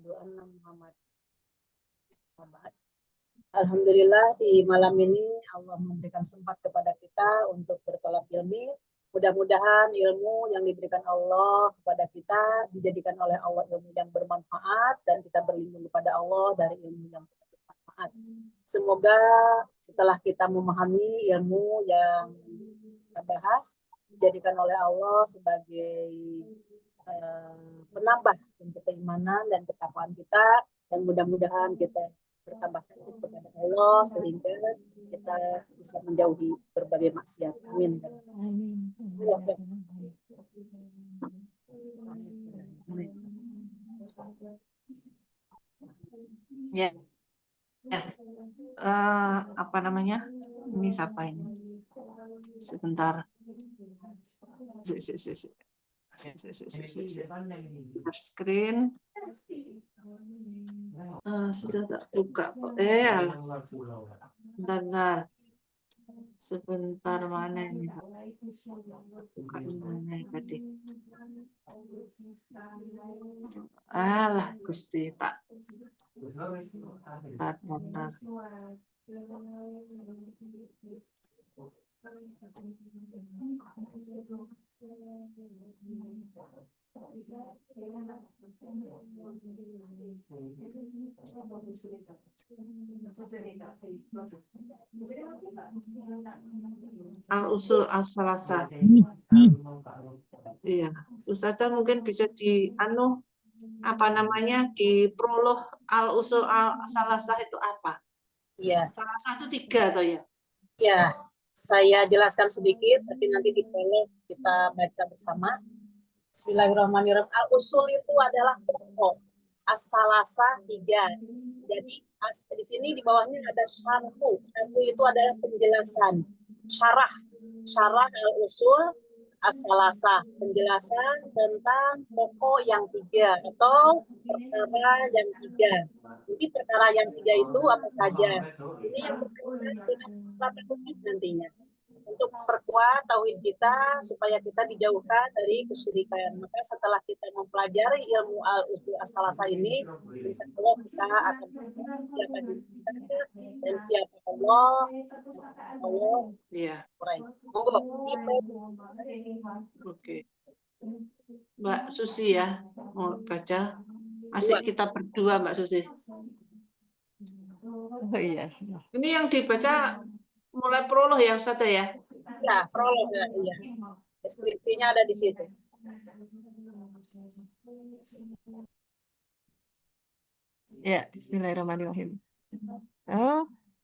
asyhadu anna Muhammad. Alhamdulillah di malam ini Allah memberikan sempat kepada kita untuk bertolak ilmi. Mudah-mudahan ilmu yang diberikan Allah kepada kita dijadikan oleh Allah ilmu yang bermanfaat dan kita berlindung kepada Allah dari ilmu yang bermanfaat. Semoga setelah kita memahami ilmu yang kita bahas dijadikan oleh Allah sebagai penambah untuk keimanan dan ketakwaan kita, dan mudah-mudahan kita bertambah kepada Allah sehingga kita bisa menjauhi berbagai maksiat. Amin. Ya. Apa namanya? Ini siapa ini? Sebentar. Screen. Sudah tak buka. Bentar. Sebentar, mana ini? Buka mana tadi? Alah, Gusti tak. Bentar. Al-usul as-salasah. Iya, Ustazah mungkin bisa di di prolog al-usul al-salasah itu apa? Iya. Salasah itu 3 atau ya? Ya, saya jelaskan sedikit, tapi nanti di prolog kita baca bersama. Bismillahirrahmanirrahim. Al-usul itu adalah pokok. As-salasah 3. Jadi di sini di bawahnya ada syarhu. Syarhu itu adalah penjelasan. Syarah al-usul as-salasah. Penjelasan tentang pokok yang 3 atau perkara yang 3. Jadi perkara yang 3 itu apa saja? Ini yang berkaitan dengan tauhid nantinya. Untuk memperkuat tauhid kita supaya kita dijauhkan dari kesyirikan. Maka setelah kita mempelajari ilmu al-usul as-salasah ini, insya Allah kita akan tahu siapa diri kita dan siapa Allah. Allah. Iya. Monggo. Oke. Mbak Susi ya, mau baca. Asik kita berdua, Mbak Susi. Oh iya. Ini yang dibaca mulai prolog ya, Ustaz ya? Ya, prolog ya. Iya. Deskripsinya ada di situ. Ya, bismillahirrahmanirrahim.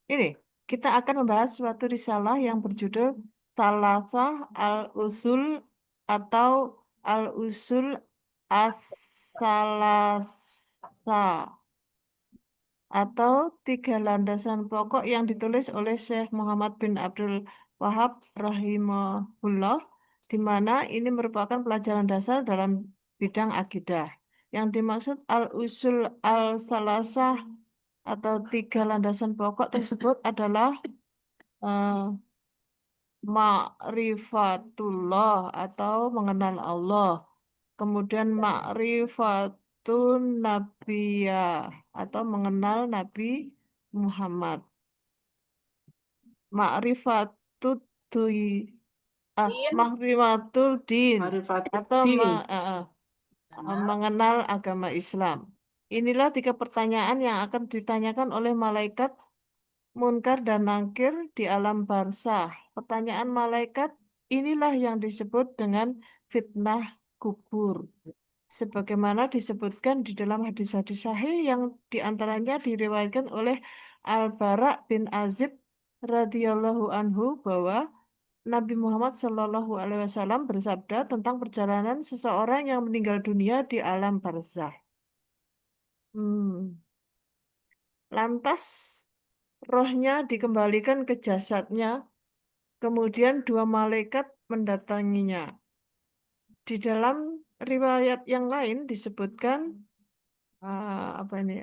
Ini kita akan membahas suatu risalah yang berjudul Thalathah al-Usul atau Al-Usul as-Salasah atau 3 landasan pokok yang ditulis oleh Syekh Muhammad bin Abdul Wahab rahimahullah, di mana ini merupakan pelajaran dasar dalam bidang akidah. Yang dimaksud al-usul al-salasah atau 3 landasan pokok tersebut adalah ma'rifatullah atau mengenal Allah. Kemudian ma'rifatun nabiyah atau mengenal Nabi Muhammad. Ma'rifatul din atau mengenal agama Islam. Inilah 3 pertanyaan yang akan ditanyakan oleh malaikat Munkar dan Nakir di alam barzah. Pertanyaan malaikat inilah yang disebut dengan fitnah kubur. Sebagaimana disebutkan di dalam hadis-hadis sahih yang diantaranya diriwayatkan oleh Al-Bara bin Azib radhiyallahu anhu bahwa Nabi Muhammad Shallallahu Alaihi Wasallam bersabda tentang perjalanan seseorang yang meninggal dunia di alam barzah. Lantas rohnya dikembalikan ke jasadnya, kemudian 2 malaikat mendatanginya. Di dalam riwayat yang lain disebutkan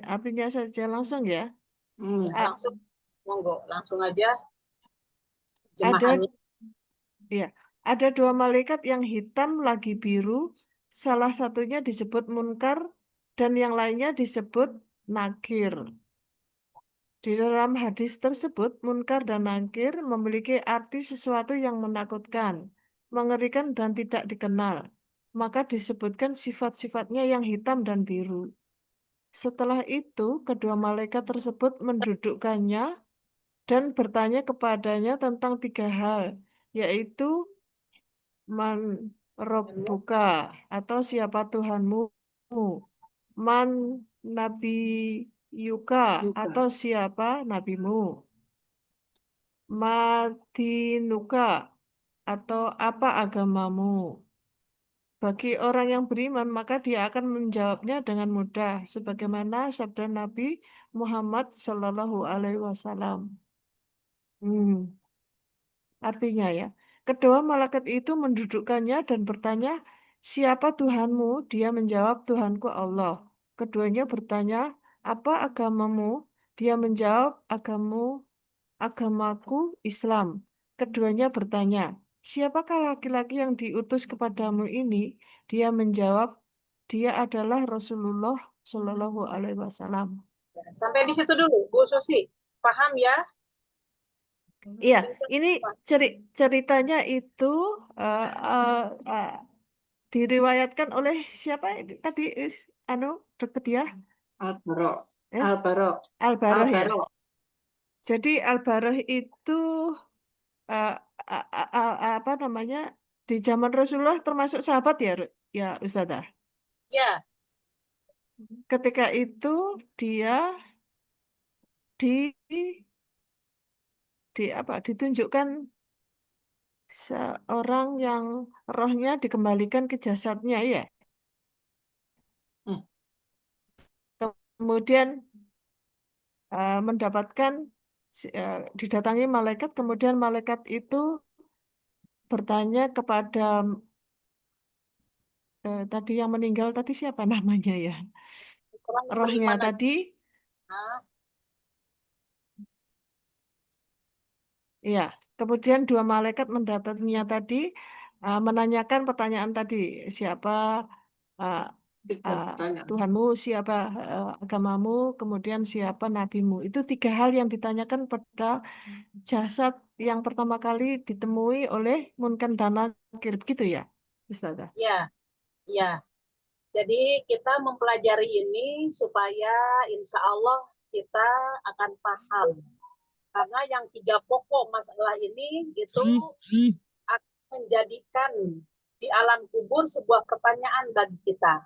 artinya saja langsung ya. Langsung, monggo, langsung aja. Jemaahnya. Ada 2 malaikat yang hitam lagi biru, salah satunya disebut Munkar dan yang lainnya disebut nakir. Di dalam hadis tersebut, munkar dan nakir memiliki arti sesuatu yang menakutkan, mengerikan dan tidak dikenal. Maka disebutkan sifat-sifatnya yang hitam dan biru. Setelah itu, kedua malaikat tersebut mendudukkannya dan bertanya kepadanya tentang 3 hal, yaitu man robbuka atau siapa Tuhanmu, man nabi yuka Juga. atau siapa nabimu, madinuka atau apa agamamu. Bagi orang yang beriman, maka dia akan menjawabnya dengan mudah, sebagaimana sabda Nabi Muhammad Shallallahu Alaihi Wasallam. Artinya ya, kedua malaikat itu mendudukkannya dan bertanya, siapa Tuhanmu? Dia menjawab, Tuhanku Allah. Keduanya bertanya, apa agamamu? Dia menjawab, agamaku Islam. Keduanya bertanya, siapakah laki-laki yang diutus kepadamu ini? Dia menjawab, dia adalah Rasulullah Shallallahu Alaihi Wasallam. Ya, sampai di situ dulu, Bu Susi. Paham ya? Iya, Insya ini Allah. ceritanya itu eh, eh, eh, diriwayatkan oleh siapa ini tadi anu deket dia Al-Baro. eh Al-Baro. Al-Baroh ya. Al-Baro. Jadi Al-Baroh itu eh, apa namanya di zaman Rasulullah termasuk sahabat ya ya Ustazah. Ya, Ketika itu dia di apa ditunjukkan seorang yang rohnya dikembalikan ke jasadnya ya. Hmm. Kemudian mendapatkan didatangi malaikat, kemudian malaikat itu bertanya kepada tadi yang meninggal tadi siapa namanya ya? orang yang Rohnya beriman aja. tadi, Nah, ya. Kemudian dua malaikat mendatanginya tadi, menanyakan pertanyaan tadi, siapa uh, 3 pertanyaan. Tuhanmu, siapa agamamu, kemudian siapa nabimu. Itu 3 hal yang ditanyakan pada jasad yang pertama kali ditemui oleh Munkar dan Nakir, begitu ya, Ustazah? ya, ya. Jadi kita mempelajari ini supaya insya Allah kita akan paham. Karena yang 3 pokok masalah ini itu akan menjadikan di alam kubur sebuah pertanyaan bagi kita.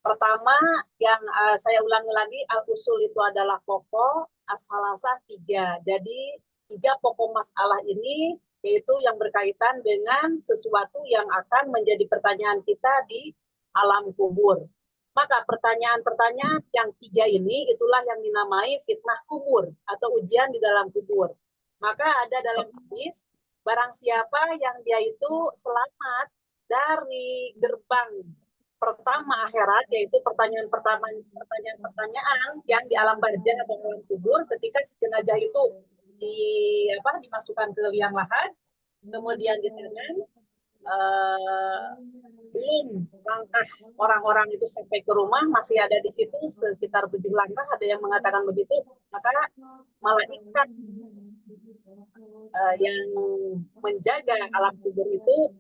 Pertama, yang saya ulangi lagi, al-usul itu adalah pokok, as-salasah 3. Jadi 3 pokok masalah ini yaitu yang berkaitan dengan sesuatu yang akan menjadi pertanyaan kita di alam kubur. Maka pertanyaan-pertanyaan yang 3 ini itulah yang dinamai fitnah kubur atau ujian di dalam kubur. Maka ada dalam hadis, barang siapa yang dia itu selamat dari gerbang pertama akhirat, yaitu pertanyaan-pertanyaan yang di alam barzah atau alam kubur ketika jenazah itu dimasukkan ke liang lahat, kemudian ditanya belum langkah orang-orang itu sampai ke rumah, masih ada di situ sekitar 7 langkah, ada yang mengatakan begitu, maka malaikat yang menjaga alam kubur itu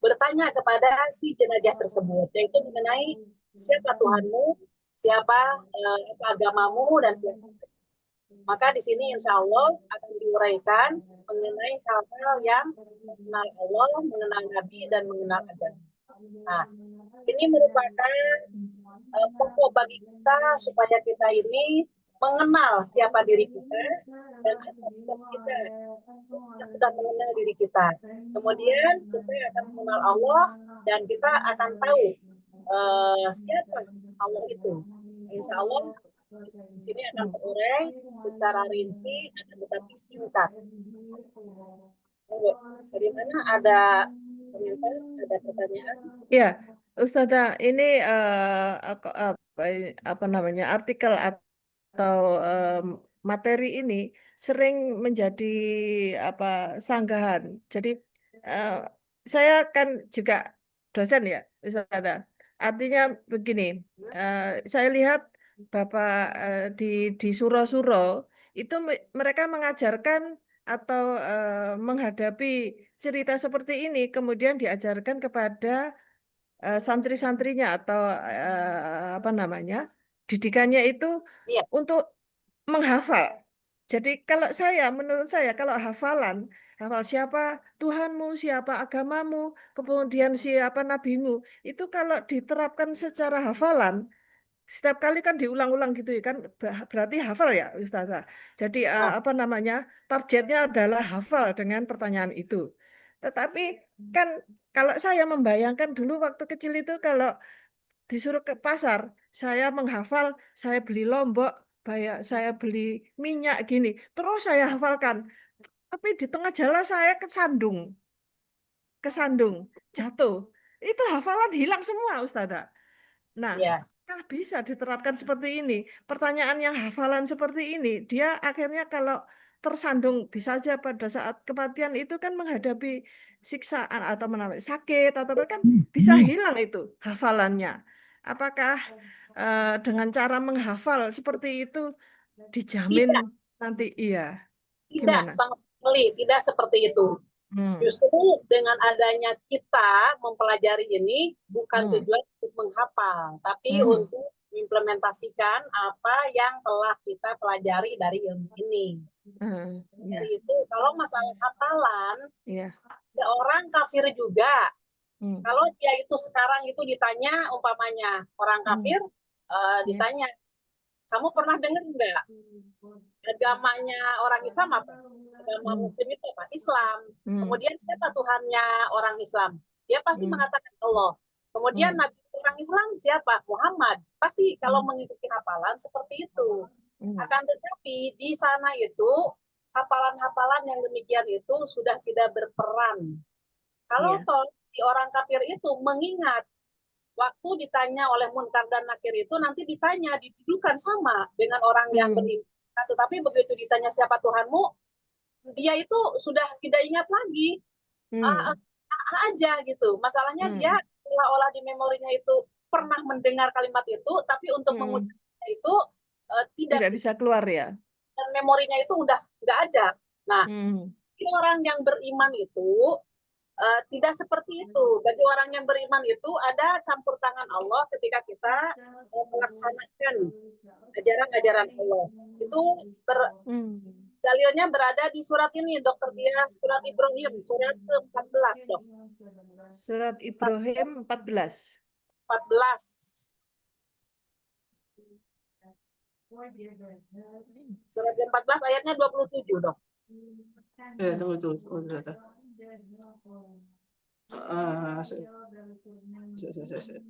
bertanya kepada si jenazah tersebut, yaitu mengenai siapa Tuhanmu, siapa agamamu, dan maka di sini insya Allah akan diuraikan mengenai hal-hal yang mengenal Allah, mengenal Nabi, dan mengenal agama. Nah, ini merupakan pokok bagi kita supaya kita ini mengenal siapa diri kita dan apa tugas kita. Kita sudah mengenal diri kita. Kemudian kita akan mengenal Allah dan kita akan tahu siapa Allah itu. Insya Allah di sini akan terurai secara rinci, akan tetapi singkat. Dari mana ada komentar, ada pertanyaan? Ya, Ustazah, ini apa namanya artikel atau materi ini sering menjadi apa sanggahan. Jadi saya kan juga dosen ya, Ustazah. Artinya begini, saya lihat Bapak di suro-suro itu mereka mengajarkan atau menghadapi cerita seperti ini, kemudian diajarkan kepada santri-santrinya atau apa namanya, didikannya itu Iya. untuk menghafal. Jadi menurut saya kalau hafal siapa Tuhanmu, siapa agamamu, kemudian siapa nabimu, itu kalau diterapkan secara hafalan, setiap kali kan diulang-ulang gitu ya kan, berarti hafal ya Ustazah. Jadi Nah, apa namanya, targetnya adalah hafal dengan pertanyaan itu. Tetapi kan kalau saya membayangkan dulu waktu kecil itu kalau disuruh ke pasar, saya menghafal, saya beli lombok, saya beli minyak gini, terus saya hafalkan. Tapi di tengah jalan saya kesandung, jatuh. Itu hafalan hilang semua, Ustazah. Nah, iya. kan bisa diterapkan seperti ini. Pertanyaan yang hafalan seperti ini, dia akhirnya kalau tersandung, bisa saja pada saat kematian itu kan menghadapi siksaan atau sakit, atau kan bisa hilang itu hafalannya. Apakah dengan cara menghafal seperti itu Tidak, dijamin nanti iya? tidak Gimana? sama sekali, tidak seperti itu. Hmm. Justru dengan adanya kita mempelajari ini bukan Hmm. tujuan untuk menghafal, tapi Hmm. untuk mengimplementasikan apa yang telah kita pelajari dari ilmu ini. Hmm. Ya. Dari itu, kalau masalah hafalan, Ya. ada orang kafir juga. Hmm. Kalau dia itu sekarang itu ditanya, umpamanya orang kafir, Ya. ditanya, kamu pernah dengar nggak agamanya orang Islam apa? Agama Muslim itu apa? Islam. Kemudian siapa Tuhannya orang Islam? Dia pasti mengatakan Allah. Kemudian Nabi orang Islam siapa? Muhammad. Pasti kalau mengikuti hafalan seperti itu. Akan tetapi di sana itu hafalan-hafalan yang demikian itu sudah tidak berperan. Kalau toh si orang kafir itu mengingat waktu ditanya oleh Munkar dan Nakir itu nanti ditanya didudukan sama dengan orang yang beriman. Tetapi begitu ditanya siapa Tuhanmu, dia itu sudah tidak ingat lagi. Aja gitu. Masalahnya dia olah-olah di memorinya itu pernah mendengar kalimat itu, tapi untuk mengucapkannya itu tidak bisa. bisa keluar ya. Dan memorinya itu udah nggak ada. Nah, orang yang beriman itu tidak seperti itu. Bagi orang yang beriman itu ada campur tangan Allah ketika kita melaksanakan ajaran-ajaran Allah. Itu dalilnya berada di surat ini, Dokter Dia, surat Ibrahim, surat ke-14, Dok. Surat Ibrahim 14. 14. Surat 14 ayatnya 27, Dok. Ya, tunggu.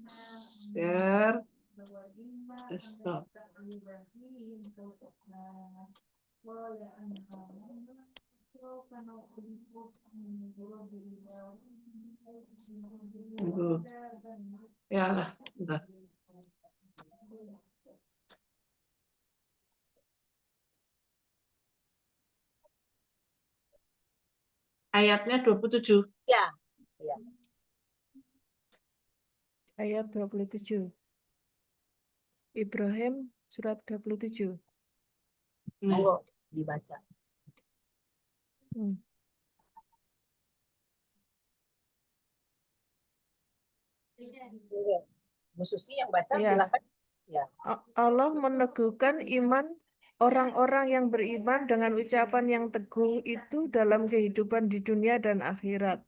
Share. Stop. Ya lah, bentar. Ayatnya 27. Ya. Ya. Ayat 27. Ibrahim surat 27. Monggo dibaca. Bu Susi yang baca, silakan. Ya. Allah meneguhkan iman orang-orang yang beriman dengan ucapan yang teguh itu dalam kehidupan di dunia dan akhirat.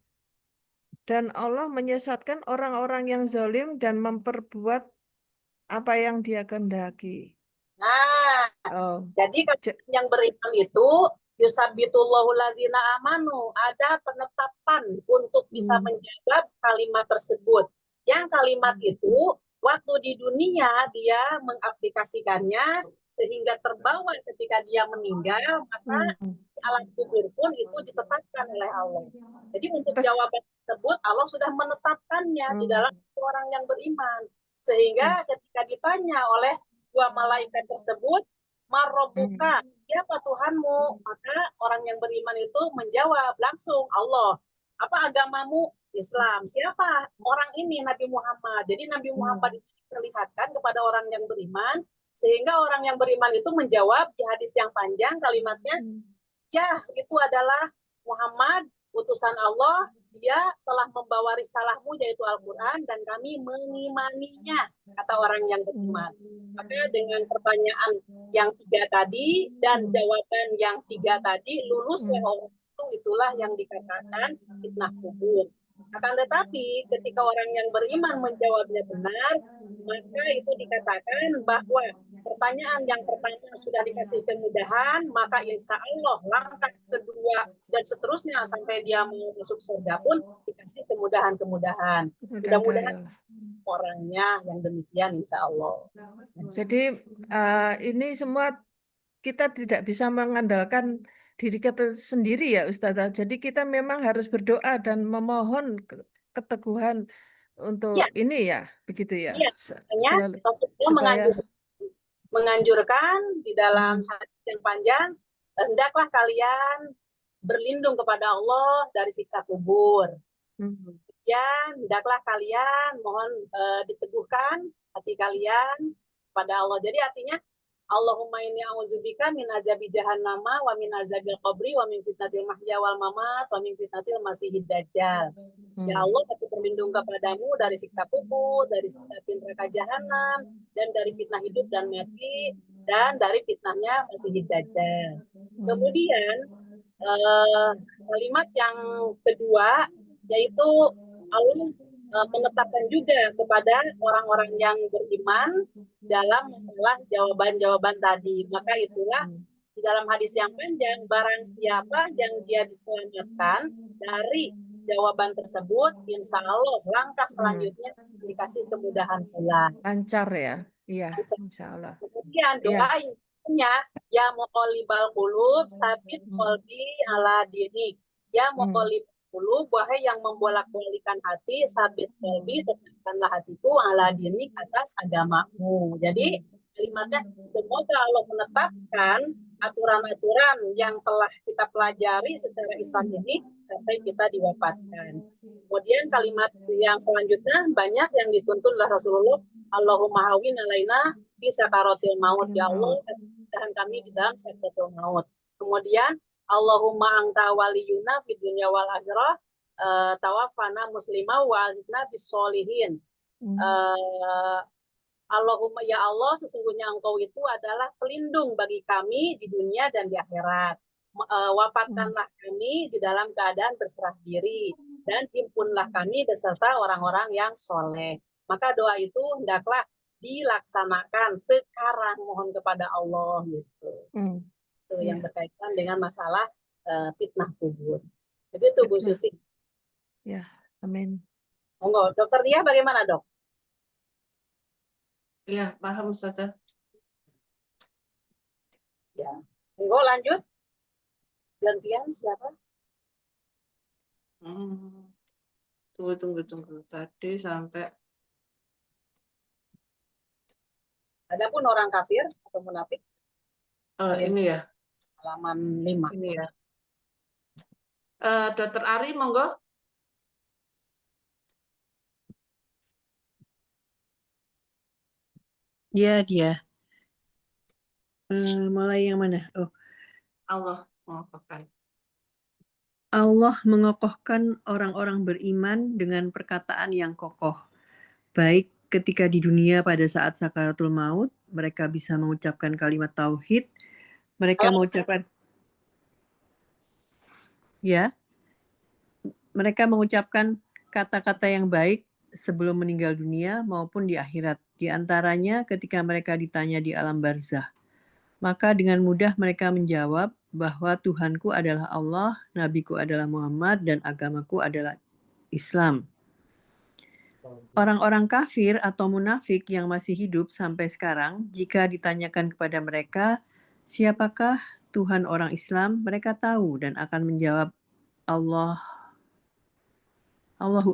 Dan Allah menyesatkan orang-orang yang zalim dan memperbuat apa yang Dia kehendaki. Nah, jadi yang beriman itu yusabbitullahu ladzina amanu, ada penetapan untuk bisa menjawab kalimat tersebut. Yang kalimat itu waktu di dunia dia mengaplikasikannya sehingga terbawa ketika dia meninggal, maka di alam kubur pun itu ditetapkan oleh Allah. Jadi untuk jawaban tersebut Allah sudah menetapkannya di dalam orang yang beriman. Sehingga ketika ditanya oleh dua malaikat tersebut, Marrobuka, siapa Tuhanmu? Maka orang yang beriman itu menjawab langsung Allah. Apa agamamu? Islam. Siapa orang ini? Nabi Muhammad. Jadi Nabi Muhammad itu diperlihatkan kepada orang yang beriman, sehingga orang yang beriman itu menjawab di hadis yang panjang kalimatnya, ya itu adalah Muhammad, utusan Allah, dia telah membawa risalahmu yaitu Al-Quran dan kami mengimaninya, kata orang yang beriman. Maka dengan pertanyaan yang 3 tadi dan jawaban yang 3 tadi, luluslah orang itu, itulah yang dikatakan fitnah kubur. Akan tetapi ketika orang yang beriman menjawabnya benar, maka itu dikatakan bahwa pertanyaan yang pertama sudah dikasih kemudahan, maka insya Allah langkah kedua dan seterusnya sampai dia mau masuk surga pun dikasih kemudahan-kemudahan. Mudah-mudahan orangnya yang demikian insya Allah. Jadi ini semua kita tidak bisa mengandalkan diri kita sendiri ya Ustazah. Jadi kita memang harus berdoa dan memohon keteguhan untuk Ya. ini ya, begitu ya. Iya, Selalu supaya menganjurkan di dalam hadis yang panjang, hendaklah kalian berlindung kepada Allah dari siksa kubur. Ya, hendaklah kalian mohon diteguhkan hati kalian pada Allah. Jadi artinya Allahumma inni a'udzubika min azabi jahannama wa min azabil qabri wa min fitnatil mahya wal mamat wa min fitnatil masiihid dajjal. Ya Allah, aku berlindung kepadamu dari siksa kubur, dari siksa api neraka jahanam, dan dari fitnah hidup dan mati, dan dari fitnahnya masiihid dajjal. Kemudian kalimat yang kedua yaitu Allah menetapkan juga kepada orang-orang yang beriman dalam masalah jawaban-jawaban tadi. Maka itulah di dalam hadis yang panjang, barang siapa yang dia diselamatkan dari jawaban tersebut, insya Allah langkah selanjutnya dikasih kemudahan pula. Lancar ya, iya, insya Allah. Kemudian doanya, ya muqallibal qulub, sabit qalbi ala dinik. Ya muqallibal qulub, wahai yang membolak-balikan hati, sabit qalbi, tetapkanlah hatiku ala dinik atas agamamu. Jadi kalimatnya, semoga Allah menetapkan aturan-aturan yang telah kita pelajari secara Islam ini sampai kita diwafatkan. Kemudian kalimat yang selanjutnya banyak yang dituntun oleh Rasulullah, Allahumma hawin alaina fi sakaratil maut, ya Allah tahan kami di dalam sakaratul maut. Kemudian Allahumma anta waliyuna fid dunya wal akhirah, tawaffana muslimah wa alhikna bis solihin. Allahumma ya Allah, sesungguhnya Engkau itu adalah pelindung bagi kami di dunia dan di akhirat. Wafatkanlah kami di dalam keadaan berserah diri dan himpunlah kami beserta orang-orang yang soleh. Maka doa itu hendaklah dilaksanakan sekarang, mohon kepada Allah gitu. Itu yang berkaitan dengan masalah fitnah kubur. Jadi itu Bu Susi. Ya, amin. Monggo, Dokter Dia bagaimana, Dok? Iya, paham Ustazah. Ya. Monggo lanjut. Gantian siapa? Tunggu. Tadi sampai Adapun orang kafir atau munafik. Ini ya. Halaman 5. Ini ya. Dokter Ari, monggo. Ya, dia. Mulai yang mana? Oh, Allah mengokohkan. Allah mengokohkan orang-orang beriman dengan perkataan yang kokoh. Baik ketika di dunia pada saat sakaratul maut, mereka bisa mengucapkan kalimat tauhid. Mereka mengucapkan kata-kata yang baik sebelum meninggal dunia maupun di akhirat. Di antaranya ketika mereka ditanya di alam barzah. Maka dengan mudah mereka menjawab bahwa Tuhanku adalah Allah, Nabiku adalah Muhammad, dan agamaku adalah Islam. Orang-orang kafir atau munafik yang masih hidup sampai sekarang, jika ditanyakan kepada mereka, siapakah Tuhan orang Islam, mereka tahu dan akan menjawab Allahu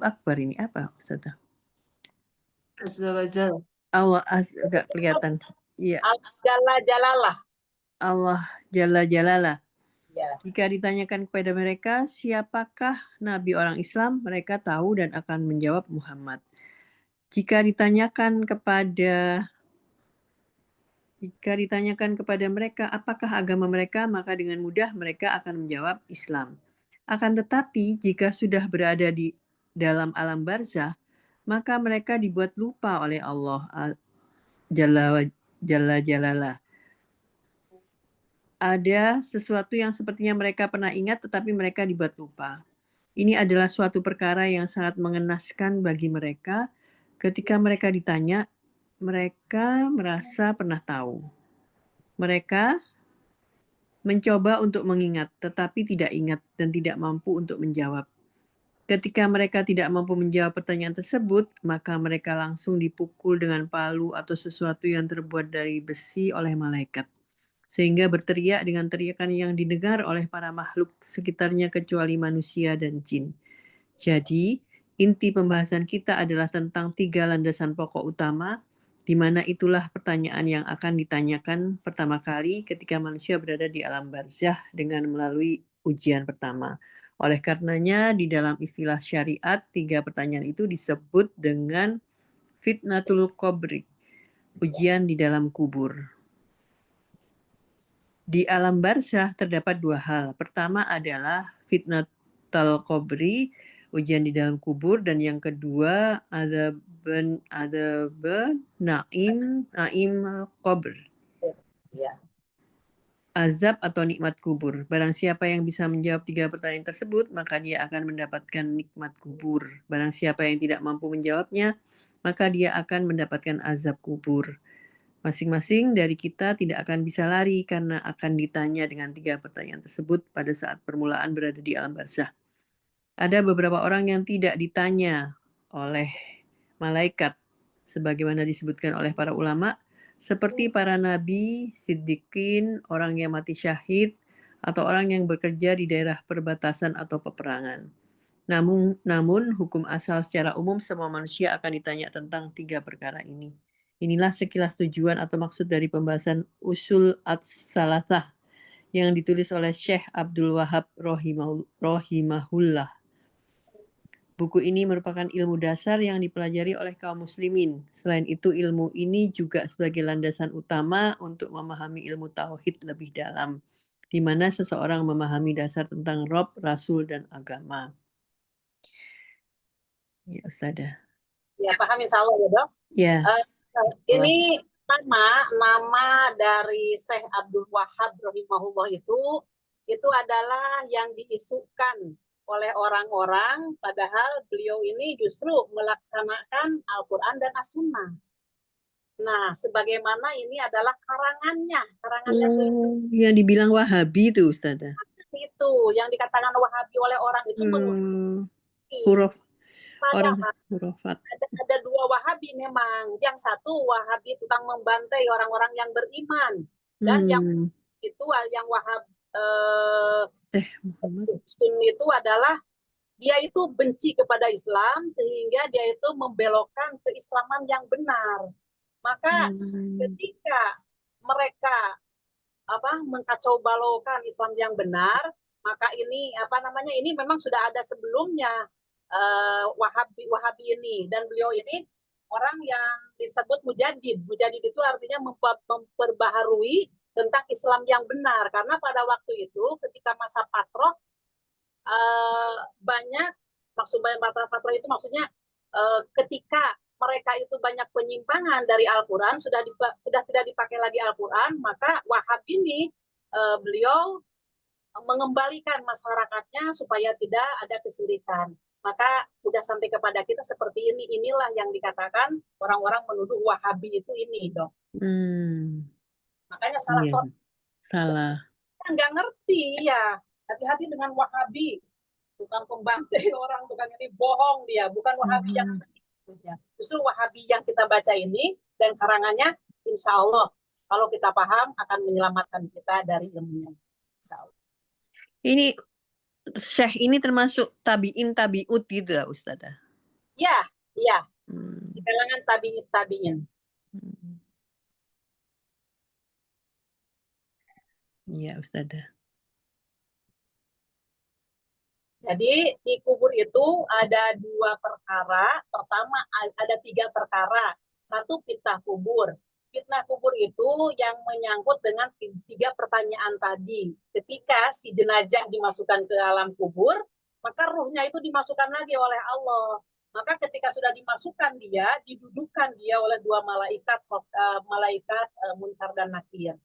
Akbar. Ini apa, Ustazah? Allah agak kelihatan. Iya. Jalla Jalalah. Allah Jalla Jalalah. Ya. Jika ditanyakan kepada mereka, siapakah nabi orang Islam? Mereka tahu dan akan menjawab Muhammad. Jika ditanyakan kepada mereka, apakah agama mereka? Maka dengan mudah mereka akan menjawab Islam. Akan tetapi, jika sudah berada di dalam alam barzah, maka mereka dibuat lupa oleh Allah Jalla Jalalah. Ada sesuatu yang sepertinya mereka pernah ingat, tetapi mereka dibuat lupa. Ini adalah suatu perkara yang sangat mengenaskan bagi mereka. Ketika mereka ditanya, mereka merasa pernah tahu. Mereka mencoba untuk mengingat, tetapi tidak ingat dan tidak mampu untuk menjawab. Ketika mereka tidak mampu menjawab pertanyaan tersebut, maka mereka langsung dipukul dengan palu atau sesuatu yang terbuat dari besi oleh malaikat, sehingga berteriak dengan teriakan yang didengar oleh para makhluk sekitarnya kecuali manusia dan jin. Jadi, inti pembahasan kita adalah tentang 3 landasan pokok utama, di mana itulah pertanyaan yang akan ditanyakan pertama kali ketika manusia berada di alam barzah dengan melalui ujian pertama. Oleh karenanya, di dalam istilah syariat, 3 pertanyaan itu disebut dengan fitnatul qabri, ujian di dalam kubur. Di alam barzah terdapat 2 hal. Pertama adalah fitnatul qabri, ujian di dalam kubur, dan yang kedua adzabun naim qabr, Ya. azab atau nikmat kubur. Barang siapa yang bisa menjawab 3 pertanyaan tersebut, maka dia akan mendapatkan nikmat kubur. Barang siapa yang tidak mampu menjawabnya, maka dia akan mendapatkan azab kubur. Masing-masing dari kita tidak akan bisa lari karena akan ditanya dengan 3 pertanyaan tersebut pada saat permulaan berada di alam barzah. Ada beberapa orang yang tidak ditanya oleh malaikat, sebagaimana disebutkan oleh para ulama, seperti para nabi, siddiqin, orang yang mati syahid, atau orang yang bekerja di daerah perbatasan atau peperangan. Namun hukum asal secara umum semua manusia akan ditanya tentang 3 perkara ini. Inilah sekilas tujuan atau maksud dari pembahasan usul ats-salasah yang ditulis oleh Syekh Abdul Wahab rahimahullah. Buku ini merupakan ilmu dasar yang dipelajari oleh kaum muslimin. Selain itu, ilmu ini juga sebagai landasan utama untuk memahami ilmu tauhid lebih dalam, di mana seseorang memahami dasar tentang Rob, Rasul, dan agama. Ya, Ustazah. Ya, paham insya Allah ya, Dok. Ya. Ini nama dari Syekh Abdul Wahab rahimahullah itu adalah yang diisukan oleh orang-orang, padahal beliau ini justru melaksanakan Al-Quran dan As-Sunnah. Nah, sebagaimana ini adalah karangannya Yang dibilang Wahabi itu, Ustazah. itu yang dikatakan Wahabi oleh orang itu hurufat. Ada 2 Wahabi memang. Yang satu Wahabi tukang membantai orang-orang yang beriman, dan yang itu yang Wahab Sunni itu adalah dia itu benci kepada Islam sehingga dia itu membelokkan keislaman yang benar. Maka ketika mereka mengkacau balaukan Islam yang benar, maka ini ini memang sudah ada sebelumnya Wahabi ini, dan beliau ini orang yang disebut mujadid. Mujadid itu artinya memperbaharui tentang Islam yang benar, karena pada waktu itu ketika masa patroh banyak patroh itu maksudnya ketika mereka itu banyak penyimpangan dari Al-Quran, sudah tidak dipakai lagi Al-Quran, maka Wahab ini beliau mengembalikan masyarakatnya supaya tidak ada kesirikan. Maka sudah sampai kepada kita seperti ini. Inilah yang dikatakan orang-orang menuduh Wahabi itu ini, Dok. Makanya salah. Salah. Nggak ngerti ya. Hati-hati dengan Wahabi. Bukan pembantai orang, bukan ini bohong dia. Bukan Wahabi yang justru Wahabi yang kita baca ini dan karangannya, insya Allah kalau kita paham akan menyelamatkan kita dari ilmunya. Insya Allah. Ini Syekh ini termasuk tabi'ut gitu lah, Ustazah? Iya. Di kalangan tabi'in. Iya, Ustazah. Jadi di kubur itu ada 2 perkara. Pertama ada 3 perkara. 1 fitnah kubur. Fitnah kubur itu yang menyangkut dengan 3 pertanyaan tadi. Ketika si jenazah dimasukkan ke alam kubur, maka ruhnya itu dimasukkan lagi oleh Allah. Maka ketika sudah dimasukkan dia, didudukkan dia oleh 2 malaikat, Munkar dan Nakir.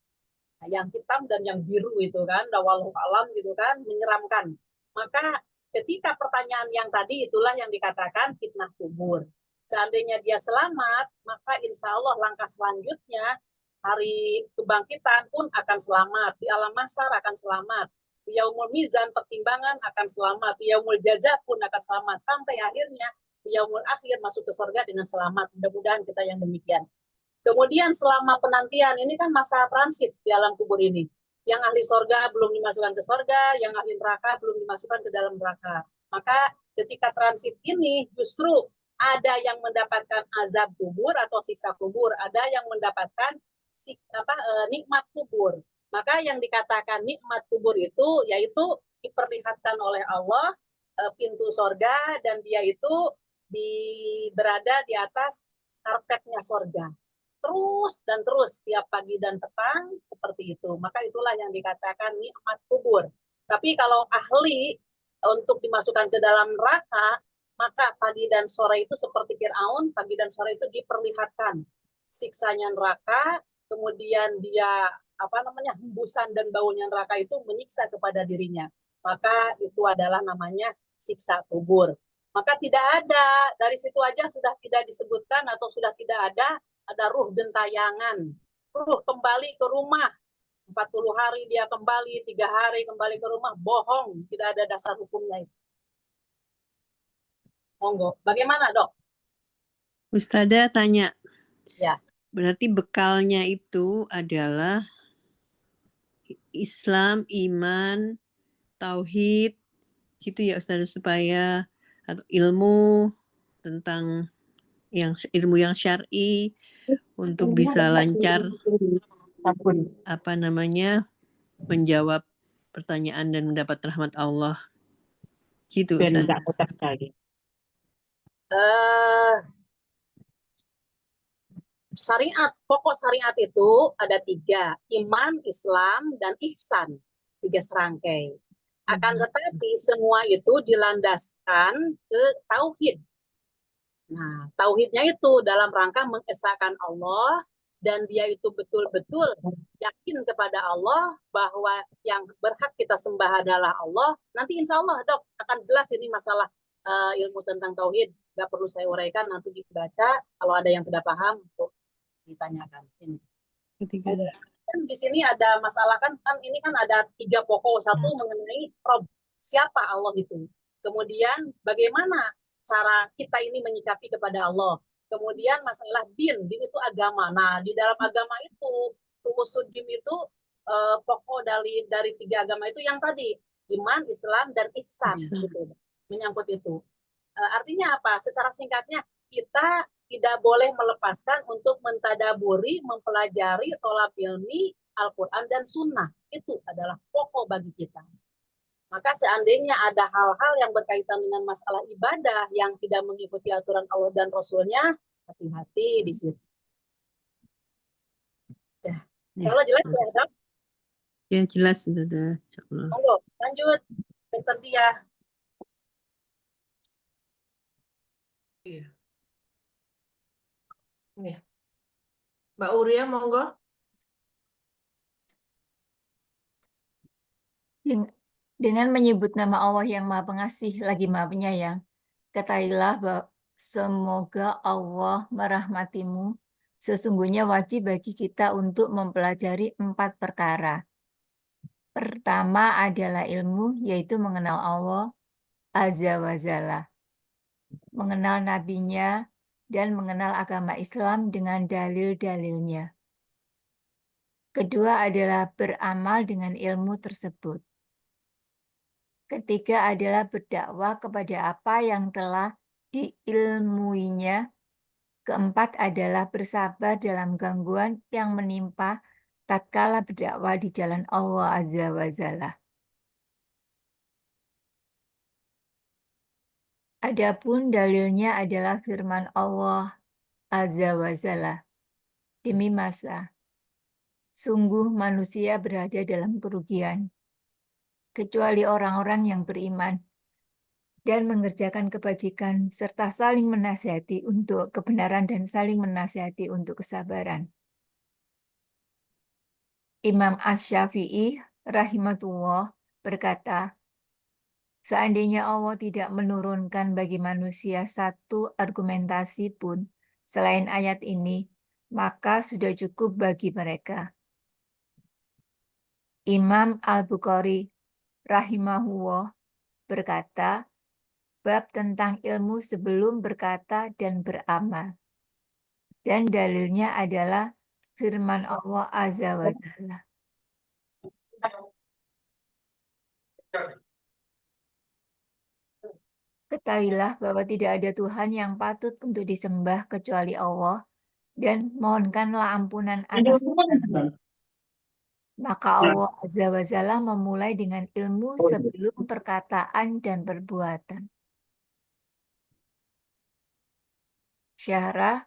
Nah, yang hitam dan yang biru itu kan, wallahu alam gitu kan, menyeramkan. Maka ketika pertanyaan yang tadi itulah yang dikatakan fitnah kubur. Seandainya dia selamat, maka insya Allah langkah selanjutnya hari kebangkitan pun akan selamat. Di alam mahsyar akan selamat. Di yaumul mizan pertimbangan akan selamat. Di yaumul jazaa pun akan selamat. Sampai akhirnya di yaumul akhir masuk ke surga dengan selamat. Mudah-mudahan kita yang demikian. Kemudian selama penantian, ini kan masa transit di alam kubur ini. Yang ahli sorga belum dimasukkan ke sorga, yang ahli neraka belum dimasukkan ke dalam neraka. Maka ketika transit ini justru ada yang mendapatkan azab kubur atau siksa kubur, ada yang mendapatkan nikmat kubur. Maka yang dikatakan nikmat kubur itu yaitu diperlihatkan oleh Allah pintu sorga dan dia itu berada di atas karpetnya sorga. Terus dan terus tiap pagi dan petang seperti itu. Maka itulah yang dikatakan nikmat kubur. Tapi kalau ahli untuk dimasukkan ke dalam neraka, maka pagi dan sore itu seperti Fir'aun, pagi dan sore itu diperlihatkan siksanya neraka, kemudian dia hembusan dan baunya neraka itu menyiksa kepada dirinya. Maka itu adalah namanya siksa kubur. Maka tidak ada, dari situ aja sudah tidak disebutkan atau sudah tidak ada ruh gentayangan, ruh kembali ke rumah, 40 hari dia kembali, 3 hari kembali ke rumah, bohong, tidak ada dasar hukumnya itu. Monggo, bagaimana dok? Ustazah tanya, Ya. berarti bekalnya itu adalah Islam, iman, tauhid, gitu ya Ustazah, supaya atau ilmu tentang ilmu yang syar'i untuk bisa lancar menjawab pertanyaan dan mendapat rahmat Allah. Gitu Ustazah. Syariat, pokok syariat itu ada 3, iman, Islam, dan ihsan, 3 serangkai. Akan tetapi semua itu dilandaskan ke tauhid. Nah, tauhidnya itu dalam rangka mengesahkan Allah dan dia itu betul-betul yakin kepada Allah bahwa yang berhak kita sembah adalah Allah. Nanti insya Allah dok akan jelas ini masalah ilmu tentang tauhid. Gak perlu saya uraikan, nanti dibaca. Kalau ada yang tidak paham, untuk ditanyakan. Ini. Di sini ada masalah kan ini kan ada 3 pokok. 1 mengenai siapa Allah itu. Kemudian bagaimana cara kita ini menyikapi kepada Allah. Kemudian masalah din itu agama. Nah, di dalam agama itu rukusuddin itu pokok dari 3 agama itu yang tadi iman, Islam, dan ihsan gitu. Menyangkut itu. Artinya apa? Secara singkatnya kita tidak boleh melepaskan untuk mentadaburi, mempelajari tolab ilmi Al-Quran dan Sunnah. Itu adalah pokok bagi kita. Maka seandainya ada hal-hal yang berkaitan dengan masalah ibadah yang tidak mengikuti aturan Allah dan Rasulnya, hati-hati di situ. Ya. Insyaallah jelas ya, Dok? Ya, jelas sudah. Monggo, lanjut. Dokter Dia. Iya. Nih. Mbak Uria, monggo. Dengan menyebut nama Allah yang Maha Pengasih lagi Maha Penyayang, katakanlah bahwa semoga Allah merahmatimu. Sesungguhnya wajib bagi kita untuk mempelajari 4 perkara. Pertama adalah ilmu, yaitu mengenal Allah Azza wa Jalla, mengenal nabinya, dan mengenal agama Islam dengan dalil-dalilnya. Kedua adalah beramal dengan ilmu tersebut. Ketiga adalah berdakwah kepada apa yang telah diilmuinya. Keempat adalah bersabar dalam gangguan yang menimpa tatkala berdakwah di jalan Allah Azza wa Jalla. Adapun dalilnya adalah firman Allah Azza wa Jalla. Demi masa, sungguh manusia berada dalam kerugian, kecuali orang-orang yang beriman dan mengerjakan kebajikan, serta saling menasihati untuk kebenaran dan saling menasihati untuk kesabaran. Imam Asy-Syafi'i rahimahullah berkata, seandainya Allah tidak menurunkan bagi manusia satu argumentasi pun selain ayat ini, maka sudah cukup bagi mereka. Imam Al-Bukhari rahimahullah berkata, bab tentang ilmu sebelum berkata dan beramal. Dan dalilnya adalah firman Allah Azza wa Jalla. Ketahuilah bahwa tidak ada Tuhan yang patut untuk disembah kecuali Allah, dan mohonkanlah ampunan atas dosa. Maka Allah Azza wa Jalla memulai dengan ilmu sebelum perkataan dan perbuatan. Syarah,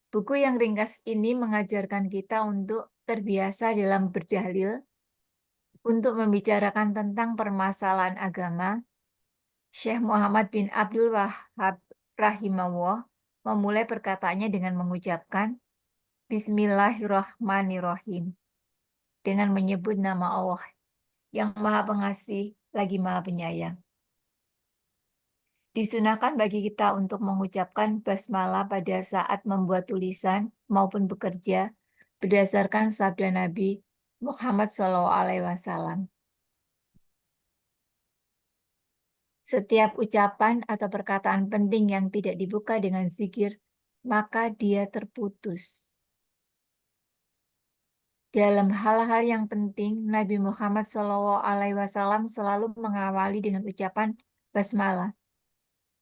buku yang ringkas ini mengajarkan kita untuk terbiasa dalam berdalil, untuk membicarakan tentang permasalahan agama. Syekh Muhammad bin Abdul Wahhab rahimahullah memulai perkataannya dengan mengucapkan Bismillahirrahmanirrahim, dengan menyebut nama Allah yang Maha Pengasih lagi Maha Penyayang. Disunahkan bagi kita untuk mengucapkan basmalah pada saat membuat tulisan maupun bekerja berdasarkan sabda Nabi Muhammad SAW. Setiap ucapan atau perkataan penting yang tidak dibuka dengan zikir, maka dia terputus. Dalam hal-hal yang penting, Nabi Muhammad SAW selalu mengawali dengan ucapan basmalah.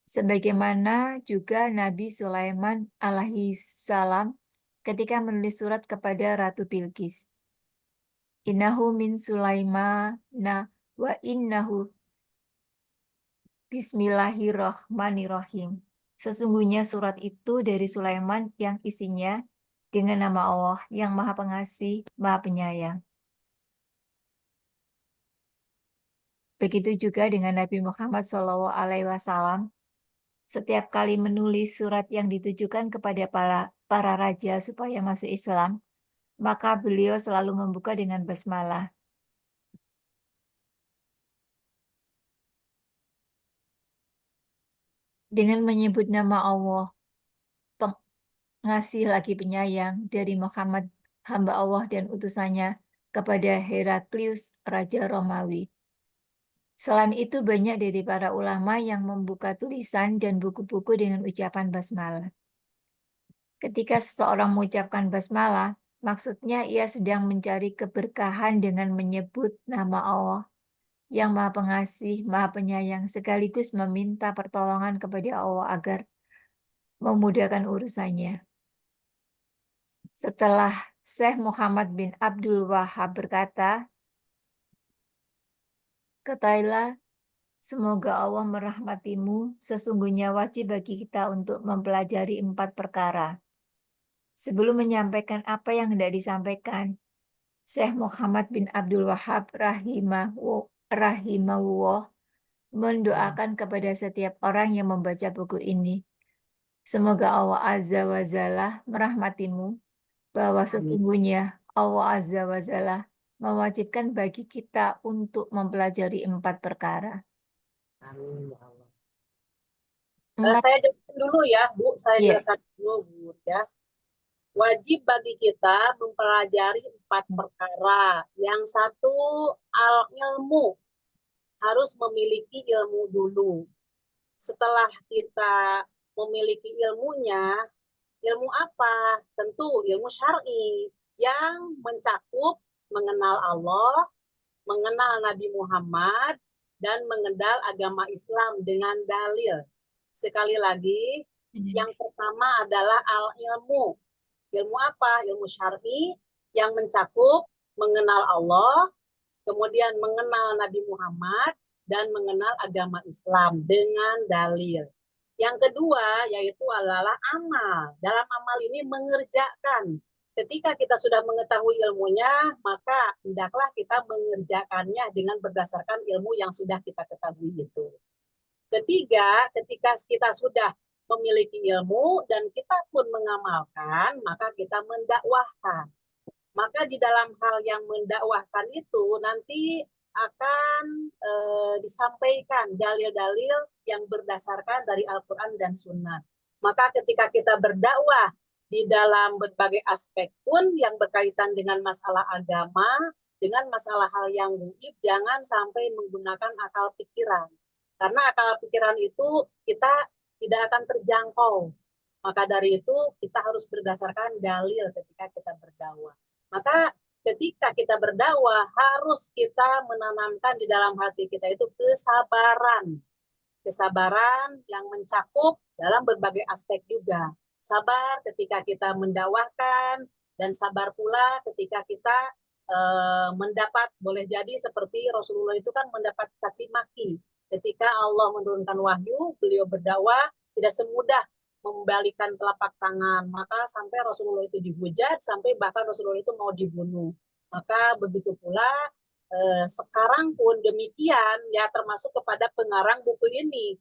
Sebagaimana juga Nabi Sulaiman alaihissalam ketika menulis surat kepada Ratu Bilqis. Innahu min Sulaimana wa innahu Bismillahirrahmanirrahim. Sesungguhnya surat itu dari Sulaiman yang isinya dengan nama Allah yang Maha Pengasih, Maha Penyayang. Begitu juga dengan Nabi Muhammad SAW. Setiap kali menulis surat yang ditujukan kepada para raja supaya masuk Islam, maka beliau selalu membuka dengan basmalah. Dengan menyebut nama Allah, Pengasih lagi Penyayang, dari Muhammad, hamba Allah dan utusannya, kepada Heraklius, Raja Romawi. Selain itu, banyak dari para ulama yang membuka tulisan dan buku-buku dengan ucapan basmalah. Ketika seseorang mengucapkan basmalah, maksudnya ia sedang mencari keberkahan dengan menyebut nama Allah yang Maha Pengasih, Maha Penyayang, sekaligus meminta pertolongan kepada Allah agar memudahkan urusannya. Setelah Syekh Muhammad bin Abdul Wahhab berkata, ketahuilah, semoga Allah merahmatimu, sesungguhnya wajib bagi kita untuk mempelajari 4 perkara. Sebelum menyampaikan apa yang hendak disampaikan, Syekh Muhammad bin Abdul Wahhab rahimahullah mendoakan kepada setiap orang yang membaca buku ini. Semoga Allah Azza wa Jalla merahmatimu, bahwa sesungguhnya Allah Azza wa Jalla mewajibkan bagi kita untuk mempelajari 4 perkara. Amin ya Allah. 4, Saya jelaskan dulu ya, Bu. Saya Iya. jelaskan dulu, Bu, ya. Wajib bagi kita mempelajari 4 perkara. Yang satu, al-ilmu. Harus memiliki ilmu dulu. Setelah kita memiliki ilmunya, ilmu apa? Tentu ilmu syar'i yang mencakup mengenal Allah, mengenal Nabi Muhammad, dan mengenal agama Islam dengan dalil. Sekali lagi, yang pertama adalah al-ilmu. Ilmu apa? Ilmu syar'i yang mencakup mengenal Allah, kemudian mengenal Nabi Muhammad, dan mengenal agama Islam dengan dalil. Yang kedua yaitu adalah amal. Dalam amal ini mengerjakan. Ketika kita sudah mengetahui ilmunya, maka hendaklah kita mengerjakannya dengan berdasarkan ilmu yang sudah kita ketahui itu. Ketiga, ketika kita sudah memiliki ilmu dan kita pun mengamalkan, maka kita mendakwahkan. Maka di dalam hal yang mendakwahkan itu nanti akan disampaikan dalil-dalil yang berdasarkan dari Al-Quran dan Sunnah. Maka ketika kita berdakwah di dalam berbagai aspek pun yang berkaitan dengan masalah agama, dengan masalah hal yang gaib, jangan sampai menggunakan akal pikiran. Karena akal pikiran itu kita tidak akan terjangkau. Maka dari itu kita harus berdasarkan dalil ketika kita berdakwah. Maka ketika kita berdakwah harus kita menanamkan di dalam hati kita itu kesabaran. Kesabaran yang mencakup dalam berbagai aspek juga. Sabar ketika kita mendakwahkan dan sabar pula ketika kita mendapat, boleh jadi seperti Rasulullah itu kan mendapat caci maki. Ketika Allah menurunkan wahyu, beliau berdakwah tidak semudah membalikan telapak tangan, maka sampai Rasulullah itu dihujat, sampai bahkan Rasulullah itu mau dibunuh. Maka begitu pula sekarang pun demikian, ya termasuk kepada pengarang buku ini,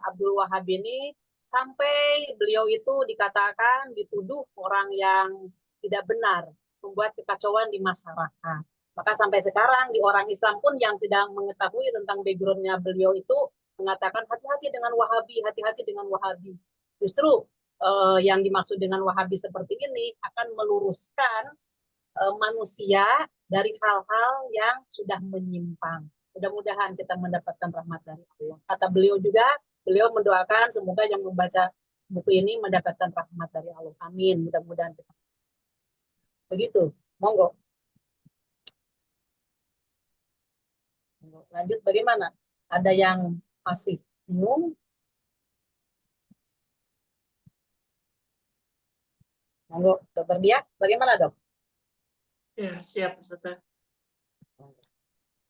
Abdul Wahab ini, sampai beliau itu dikatakan dituduh orang yang tidak benar, membuat kekacauan di masyarakat. Maka sampai sekarang di orang Islam pun yang tidak mengetahui tentang background-nya beliau itu mengatakan hati-hati dengan Wahabi, hati-hati dengan Wahabi. Justru yang dimaksud dengan Wahabi seperti ini akan meluruskan manusia dari hal-hal yang sudah menyimpang. Mudah-mudahan kita mendapatkan rahmat dari Allah. Kata beliau juga, beliau mendoakan semoga yang membaca buku ini mendapatkan rahmat dari Allah. Amin. Mudah-mudahan kita. Begitu. Monggo. Lanjut bagaimana? Ada yang masih bingung? Monggo, Dokter Dia, bagaimana dok? Ya, siap, Ustaz.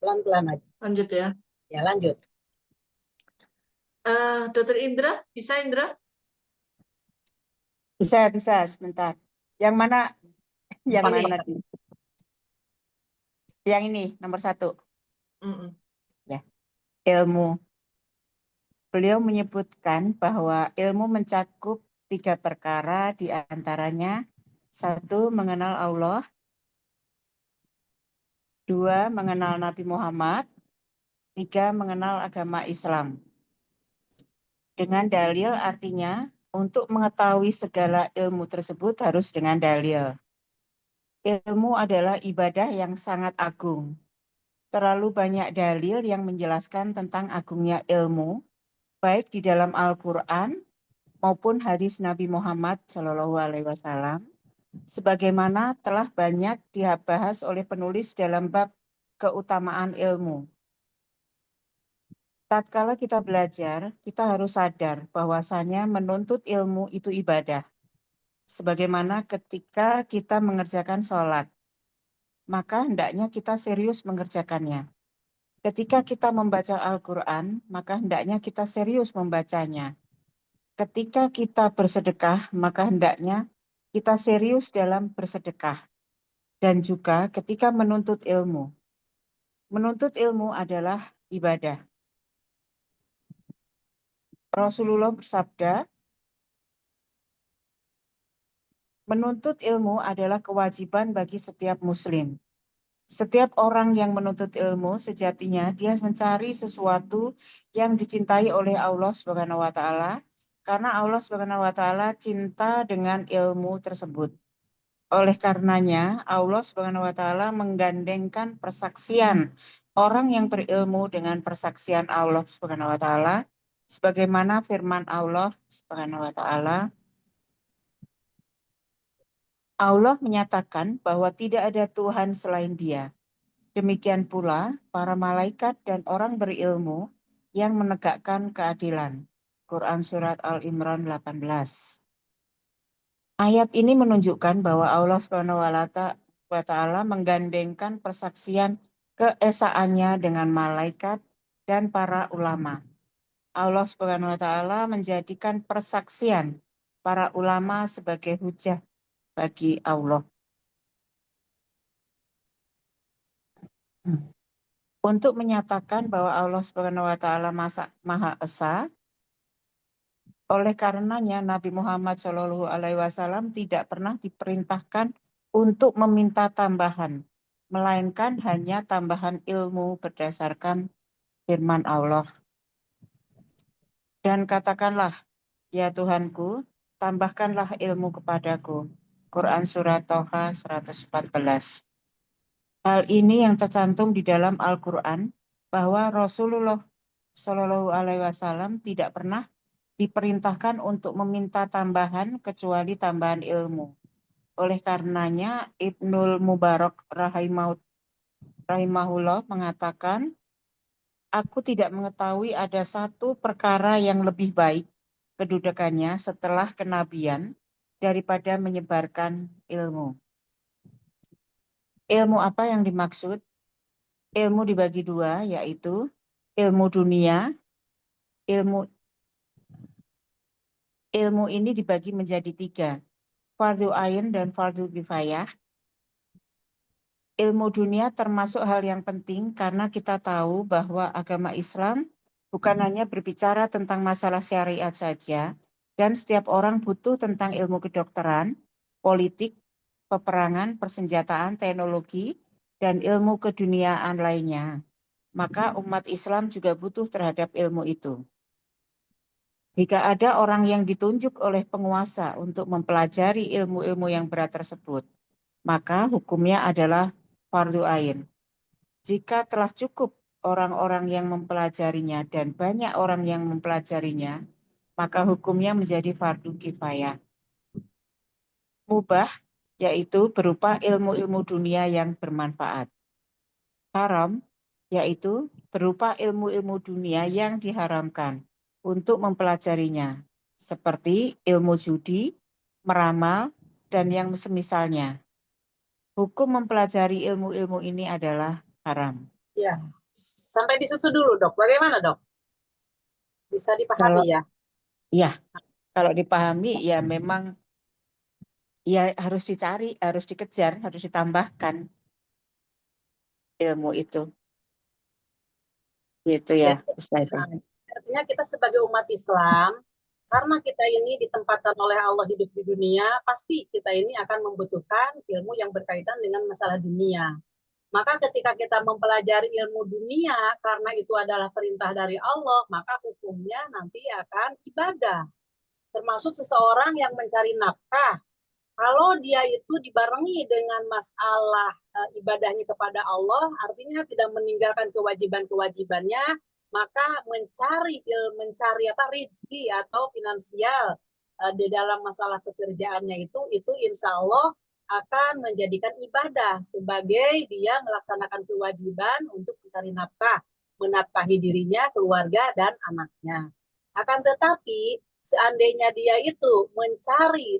Pelan-pelan aja. Lanjut ya. Ya, lanjut. Dokter Indra, bisa Indra? Bisa sebentar. Yang mana? Yang Oke. mana? Yang ini nomor 1. Ya, ilmu. Beliau menyebutkan bahwa ilmu mencakup 3 perkara, di antaranya 1, mengenal Allah, 2, mengenal Nabi Muhammad, 3, mengenal agama Islam. Dengan dalil artinya untuk mengetahui segala ilmu tersebut harus dengan dalil. Ilmu adalah ibadah yang sangat agung. Terlalu banyak dalil yang menjelaskan tentang agungnya ilmu, baik di dalam Al-Quran maupun hadis Nabi Muhammad SAW, sebagaimana telah banyak dibahas oleh penulis dalam bab keutamaan ilmu. Tatkala kita belajar, kita harus sadar bahwasanya menuntut ilmu itu ibadah. Sebagaimana ketika kita mengerjakan sholat, maka hendaknya kita serius mengerjakannya. Ketika kita membaca Al-Quran, maka hendaknya kita serius membacanya. Ketika kita bersedekah, maka hendaknya kita serius dalam bersedekah. Dan juga ketika menuntut ilmu. Menuntut ilmu adalah ibadah. Rasulullah bersabda, menuntut ilmu adalah kewajiban bagi setiap muslim. Setiap orang yang menuntut ilmu sejatinya dia mencari sesuatu yang dicintai oleh Allah Subhanahu wa taala, karena Allah Subhanahu wa taala cinta dengan ilmu tersebut. Oleh karenanya Allah Subhanahu wa taala menggandengkan persaksian orang yang berilmu dengan persaksian Allah Subhanahu wa taala, sebagaimana firman Allah Subhanahu wa taala, Allah menyatakan bahwa tidak ada Tuhan selain Dia. Demikian pula para malaikat dan orang berilmu yang menegakkan keadilan. Quran Surat Al-Imran 18. Ayat ini menunjukkan bahwa Allah SWT menggandengkan persaksian keesaannya dengan malaikat dan para ulama. Allah Subhanahu wa taala menjadikan persaksian para ulama sebagai hujah bagi Allah. Untuk menyatakan bahwa Allah Subhanahu wa taala Maha Esa, oleh karenanya Nabi Muhammad SAW tidak pernah diperintahkan untuk meminta tambahan, melainkan hanya tambahan ilmu berdasarkan firman Allah. Dan katakanlah, ya Tuhanku, tambahkanlah ilmu kepadaku. Quran Surat Toha 114. Hal ini yang tercantum di dalam Al-Quran, bahwa Rasulullah SAW tidak pernah diperintahkan untuk meminta tambahan kecuali tambahan ilmu. Oleh karenanya, Ibnul Mubarak rahimahullah mengatakan, aku tidak mengetahui ada satu perkara yang lebih baik kedudukannya setelah kenabian daripada menyebarkan ilmu. Ilmu apa yang dimaksud? Ilmu dibagi dua, yaitu ilmu dunia. Ilmu ini dibagi menjadi tiga, fardu ain dan fardu kifayah. Ilmu dunia termasuk hal yang penting karena kita tahu bahwa agama Islam bukan hanya berbicara tentang masalah syariat saja, dan setiap orang butuh tentang ilmu kedokteran, politik, peperangan, persenjataan, teknologi, dan ilmu keduniaan lainnya. Maka umat Islam juga butuh terhadap ilmu itu. Jika ada orang yang ditunjuk oleh penguasa untuk mempelajari ilmu-ilmu yang berat tersebut, maka hukumnya adalah fardu ain. Jika telah cukup orang-orang yang mempelajarinya dan banyak orang yang mempelajarinya, maka hukumnya menjadi fardu kifayah. Mubah, yaitu berupa ilmu-ilmu dunia yang bermanfaat. Haram, yaitu berupa ilmu-ilmu dunia yang diharamkan untuk mempelajarinya, seperti ilmu judi, meramal, dan yang semisalnya. Hukum mempelajari ilmu-ilmu ini adalah haram. Ya, sampai di situ dulu, Dok. Bagaimana, Dok? Bisa dipahami ya? Ya, kalau dipahami ya memang ya harus dicari, harus dikejar, harus ditambahkan ilmu itu. Gitu ya, Ustazah. Artinya kita sebagai umat Islam, karena kita ini ditempatkan oleh Allah hidup di dunia, pasti kita ini akan membutuhkan ilmu yang berkaitan dengan masalah dunia. Maka ketika kita mempelajari ilmu dunia, karena itu adalah perintah dari Allah, maka hukumnya nanti akan ibadah. Termasuk seseorang yang mencari nafkah. Kalau dia itu dibarengi dengan masalah ibadahnya kepada Allah, artinya tidak meninggalkan kewajiban-kewajibannya, maka mencari rezeki atau finansial di dalam masalah pekerjaannya itu insya Allah akan menjadikan ibadah sebagai dia melaksanakan kewajiban untuk mencari nafkah, menafkahi dirinya, keluarga, dan anaknya. Akan tetapi seandainya dia itu mencari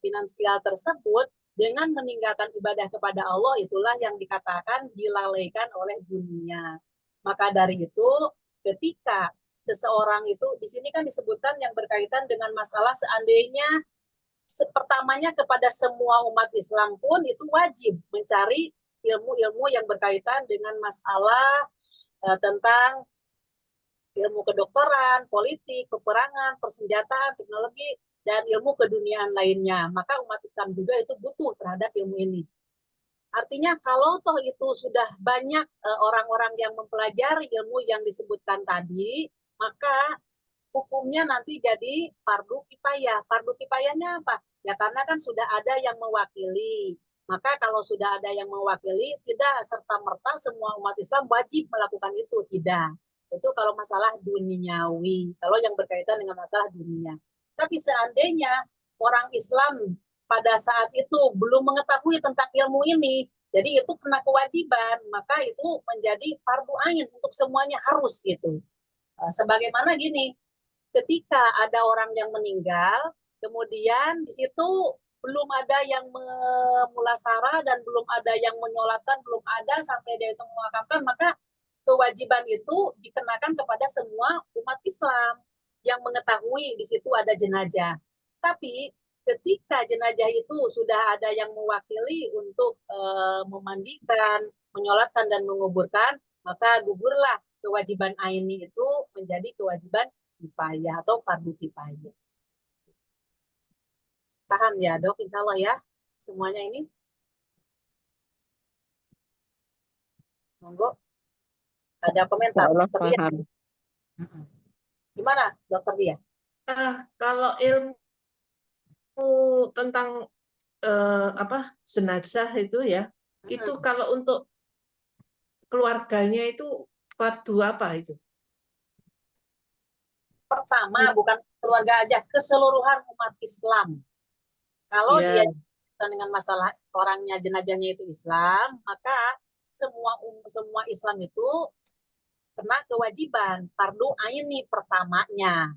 finansial tersebut dengan meninggalkan ibadah kepada Allah, itulah yang dikatakan dilalaikan oleh dunia. Maka dari itu, ketika seseorang itu, di sini kan disebutkan yang berkaitan dengan masalah seandainya pertamanya kepada semua umat Islam pun itu wajib mencari ilmu-ilmu yang berkaitan dengan masalah tentang ilmu kedokteran, politik, peperangan, persenjataan, teknologi, dan ilmu keduniaan lainnya. Maka umat Islam juga itu butuh terhadap ilmu ini. Artinya kalau toh itu sudah banyak orang-orang yang mempelajari ilmu yang disebutkan tadi, maka hukumnya nanti jadi fardu kifayah. Fardu kifayahnya apa? Ya karena kan sudah ada yang mewakili. Maka kalau sudah ada yang mewakili, tidak serta-merta semua umat Islam wajib melakukan itu. Tidak. Itu kalau masalah duniawi. Kalau yang berkaitan dengan masalah dunia. Tapi seandainya orang Islam pada saat itu belum mengetahui tentang ilmu ini, jadi itu kena kewajiban, maka itu menjadi fardu ain untuk semuanya harus gitu. Sebagaimana gini, ketika ada orang yang meninggal, kemudian di situ belum ada yang memulasara dan belum ada yang menyolatkan, belum ada sampai dia itu memakamkan, maka kewajiban itu dikenakan kepada semua umat Islam yang mengetahui di situ ada jenazah. Tapi ketika jenazah itu sudah ada yang mewakili untuk memandikan, menyolatkan dan menguburkan, maka gugurlah kewajiban aini itu menjadi kewajiban kifayah atau fardu kifayah. Paham ya, Dok? Insya Allah ya, semuanya ini. Monggo. Ada komentar? Allah Dokter Dia. paham. Gimana, Dokter Dia? Kalau ilmu tentang jenazah itu ya, itu kalau untuk keluarganya itu fardu apa itu? Pertama, bukan keluarga aja, keseluruhan umat Islam. Kalau dia dengan masalah orangnya jenazahnya itu Islam, maka semua Islam itu kena kewajiban fardu aini pertamanya.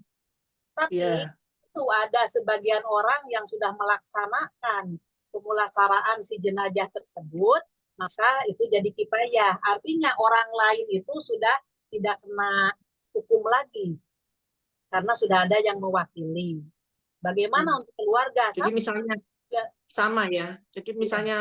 Tapi itu ada sebagian orang yang sudah melaksanakan pemulasaraan si jenazah tersebut, maka itu jadi kifayah. Artinya orang lain itu sudah tidak kena hukum lagi karena sudah ada yang mewakili. Bagaimana untuk keluarga? Jadi misalnya sama ya. Jadi misalnya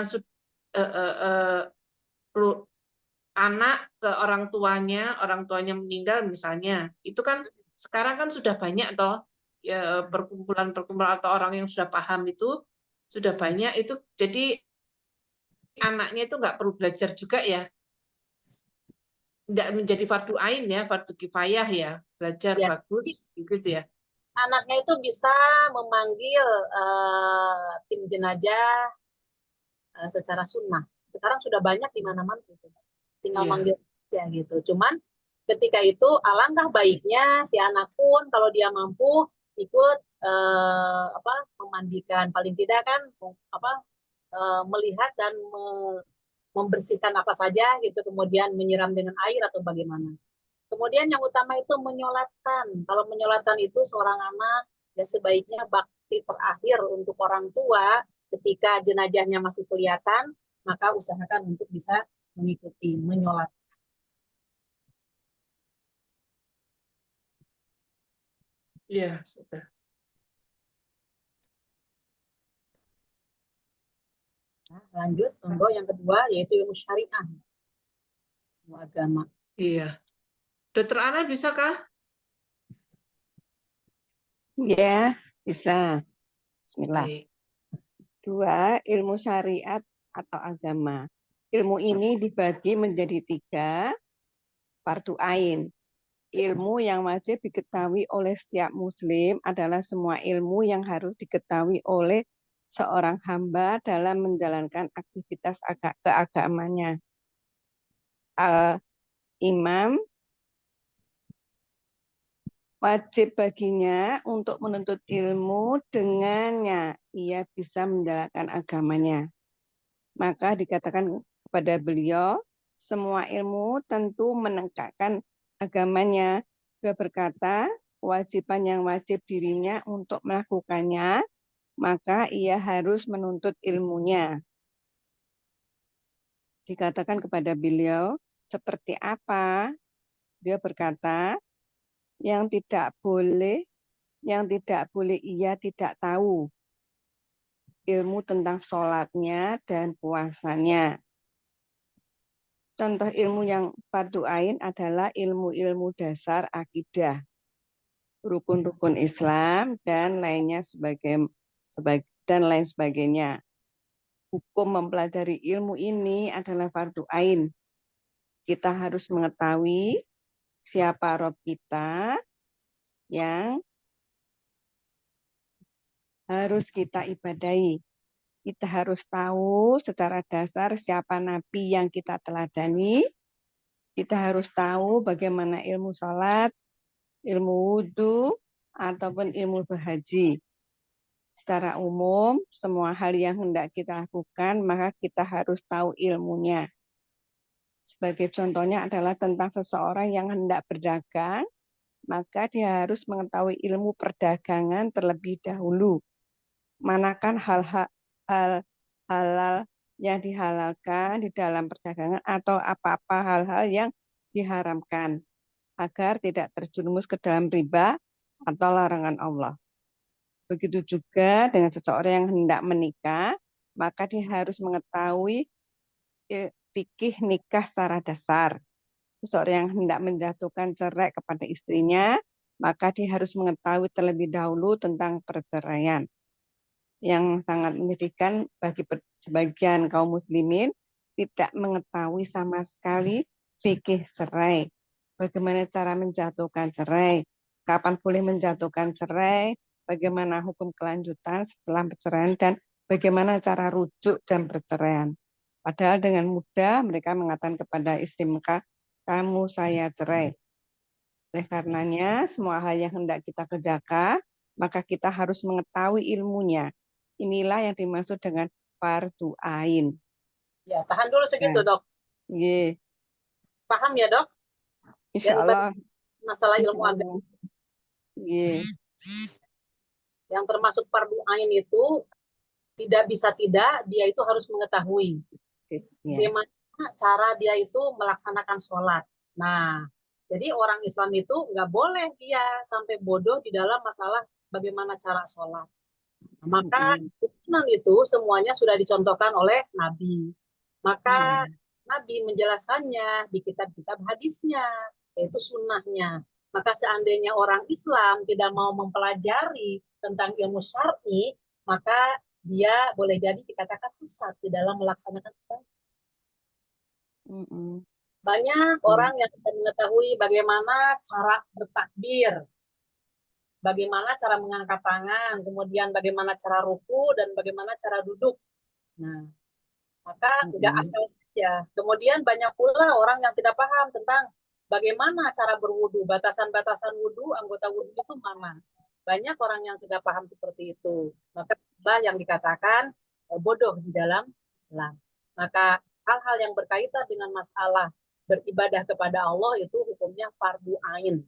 anak ke orang tuanya meninggal misalnya, itu kan sekarang kan sudah banyak toh ya, perkumpulan-perkumpulan atau orang yang sudah paham itu sudah banyak itu, jadi anaknya itu nggak perlu belajar juga ya, nggak menjadi fardu ain ya, fardu kifayah ya, belajar bagus gitu ya. Anaknya itu bisa memanggil tim jenazah secara sunnah. Sekarang sudah banyak di mana-mana gitu. Tinggal manggil aja gitu. Cuman ketika itu alangkah baiknya si anak pun kalau dia mampu ikut memandikan, paling tidak kan melihat dan membersihkan apa saja gitu, kemudian menyiram dengan air atau bagaimana. Kemudian yang utama itu menyolatkan. Kalau menyolatkan itu seorang anak ya sebaiknya bakti terakhir untuk orang tua ketika jenazahnya masih kelihatan, maka usahakan untuk bisa mengikuti menyolatkan. Iya, sudah. Nah, lanjut, monggo yang kedua yaitu ilmu syariah, ilmu agama. Iya. Dokter Ana bisakah? Ya, bisa. Bismillah. Baik. 2, ilmu syariat atau agama. Ilmu ini dibagi menjadi 3, fardu ain. Ilmu yang wajib diketahui oleh setiap muslim adalah semua ilmu yang harus diketahui oleh seorang hamba dalam menjalankan aktivitas keagamanya. Al-imam wajib baginya untuk menuntut ilmu, dengannya ia bisa menjalankan agamanya. Maka dikatakan kepada beliau, semua ilmu tentu menegakkan agamanya. Dia berkata, kewajiban yang wajib dirinya untuk melakukannya, maka ia harus menuntut ilmunya. Dikatakan kepada beliau, seperti apa? Dia berkata, yang tidak boleh ia tidak tahu ilmu tentang sholatnya dan puasanya. Contoh ilmu yang fardu ain adalah ilmu-ilmu dasar akidah, rukun-rukun Islam dan lain sebagainya. Hukum mempelajari ilmu ini adalah fardu ain. Kita harus mengetahui siapa Rob kita yang harus kita ibadahi. Kita harus tahu secara dasar siapa Nabi yang kita teladani. Kita harus tahu bagaimana ilmu sholat, ilmu wudhu, ataupun ilmu berhaji. Secara umum, semua hal yang hendak kita lakukan, maka kita harus tahu ilmunya. Sebagai contohnya adalah tentang seseorang yang hendak berdagang, maka dia harus mengetahui ilmu perdagangan terlebih dahulu. Manakah hal-hal halal yang dihalalkan di dalam perdagangan atau apa-apa hal-hal yang diharamkan agar tidak terjerumus ke dalam riba atau larangan Allah. Begitu juga dengan seseorang yang hendak menikah, maka dia harus mengetahui fikih nikah secara dasar. Seseorang yang hendak menjatuhkan cerai kepada istrinya, maka dia harus mengetahui terlebih dahulu tentang perceraian. Yang sangat menyedihkan bagi sebagian kaum muslimin tidak mengetahui sama sekali fikih cerai. Bagaimana cara menjatuhkan cerai, kapan boleh menjatuhkan cerai, bagaimana hukum kelanjutan setelah perceraian, dan bagaimana cara rujuk dan perceraian. Padahal dengan mudah mereka mengatakan kepada istri mereka, kamu saya cerai. Oleh karenanya, semua hal yang hendak kita kerjakan, maka kita harus mengetahui ilmunya. Inilah yang dimaksud dengan fardu ain. Ya, tahan dulu segitu, Nah, Dok. Ye. Paham ya, Dok? Insya Yang Allah. masalah Insya ilmu agama Allah. Ye. yang termasuk fardu ain itu tidak bisa tidak, dia itu harus mengetahui bagaimana cara dia itu melaksanakan sholat. Nah, jadi orang Islam itu nggak boleh dia sampai bodoh di dalam masalah bagaimana cara sholat. Maka hukuman itu semuanya sudah dicontohkan oleh Nabi. Maka Nabi menjelaskannya di kitab-kitab hadisnya, yaitu sunnahnya. Maka seandainya orang Islam tidak mau mempelajari tentang ilmu syar'i, maka dia boleh jadi dikatakan sesat di dalam melaksanakan ibadah. Banyak orang yang tidak mengetahui bagaimana cara bertakbir, bagaimana cara mengangkat tangan, kemudian bagaimana cara ruku, dan bagaimana cara duduk. Nah, maka tidak asal saja. Kemudian banyak pula orang yang tidak paham tentang bagaimana cara berwudu, batasan-batasan wudu, anggota wudu itu mana. Banyak orang yang tidak paham seperti itu. Maka itulah yang dikatakan bodoh di dalam Islam. Maka hal-hal yang berkaitan dengan masalah beribadah kepada Allah itu hukumnya fardu ain.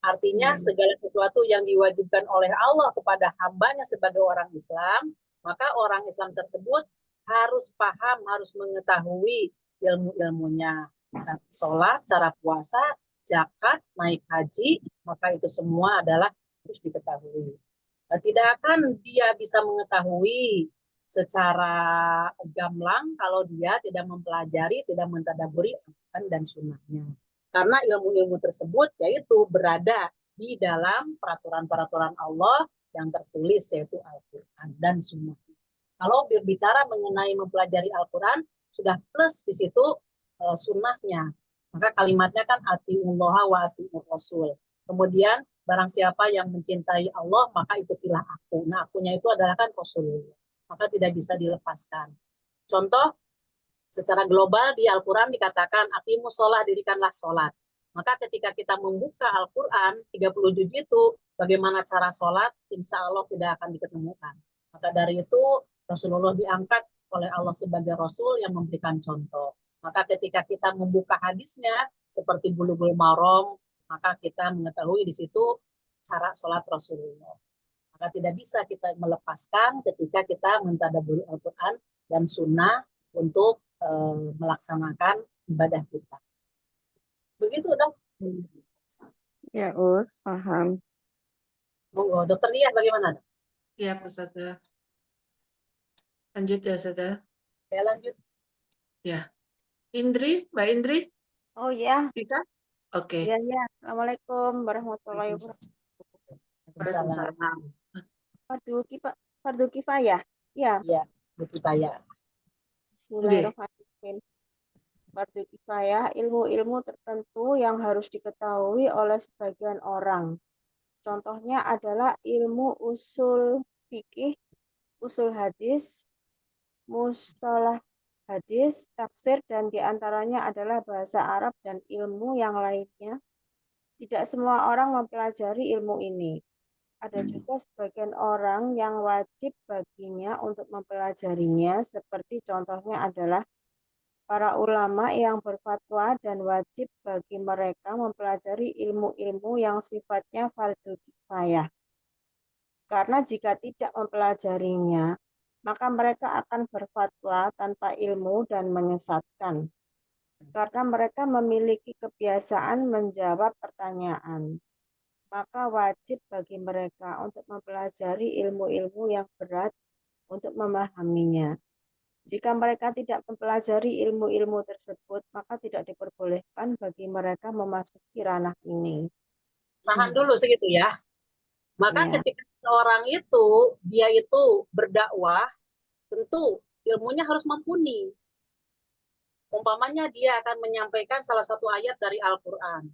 Artinya segala sesuatu yang diwajibkan oleh Allah kepada hambanya sebagai orang Islam, maka orang Islam tersebut harus paham, harus mengetahui ilmu-ilmunya. Cara sholat, cara puasa, zakat, naik haji, maka itu semua adalah harus diketahui. Tidak akan dia bisa mengetahui secara gamblang kalau dia tidak mempelajari, tidak mentadaburi Al-Quran dan sunnahnya. Karena ilmu-ilmu tersebut yaitu berada di dalam peraturan-peraturan Allah yang tertulis, yaitu Al-Quran dan sunnah. Kalau berbicara mengenai mempelajari Al-Quran, sudah plus di situ sunnahnya. Maka kalimatnya kan atiullaha wa atiur rasul. Kemudian barang siapa yang mencintai Allah, maka ikutilah aku. Nah, akunya itu adalah kan Rasulullah. Maka tidak bisa dilepaskan. Contoh, secara global di Al-Quran dikatakan, aqimus sholah, dirikanlah sholat. Maka ketika kita membuka Al-Quran, 30 juz itu, bagaimana cara sholat, insya Allah tidak akan diketemukan. Maka dari itu, Rasulullah diangkat oleh Allah sebagai Rasul yang memberikan contoh. Maka ketika kita membuka hadisnya, seperti Bulughul Maram, maka kita mengetahui di situ cara sholat Rasulullah. Maka tidak bisa kita melepaskan ketika kita mentadaburi Al-Quran dan Sunnah untuk melaksanakan ibadah kita. Begitu, Dok? Ya, Us, paham. Monggo, Dokter Lia bagaimana? Iya, Pak Ustazah. Lanjut ya, Ustazah. Ya, lanjut. Ya. Indri, Mbak Indri? Oh ya. Bisa? Oke. Iya, ya. Assalamualaikum warahmatullahi wabarakatuh. Waalaikumsalam. Fardu kifayah. Ya. Iya, kifayah. Bismillahirrahmanirrahim. Fardu kifayah, ilmu-ilmu tertentu yang harus diketahui oleh sebagian orang. Contohnya adalah ilmu usul fikih, usul hadis, mustalah hadis, tafsir, dan diantaranya adalah bahasa Arab dan ilmu yang lainnya. Tidak semua orang mempelajari ilmu ini. Ada juga sebagian orang yang wajib baginya untuk mempelajarinya, seperti contohnya adalah para ulama yang berfatwa dan wajib bagi mereka mempelajari ilmu-ilmu yang sifatnya fardu kifayah. Karena jika tidak karena mereka memiliki kebiasaan menjawab pertanyaan. Maka wajib bagi mereka untuk mempelajari ilmu-ilmu yang berat untuk memahaminya. Jika mereka tidak mempelajari ilmu-ilmu tersebut, maka tidak diperbolehkan bagi mereka memasuki ranah ini. Tahan dulu segitu ya. Maka Ya. ketika orang itu, dia itu berdakwah, tentu ilmunya harus mumpuni. Umpamanya dia akan menyampaikan salah satu ayat dari Al-Quran.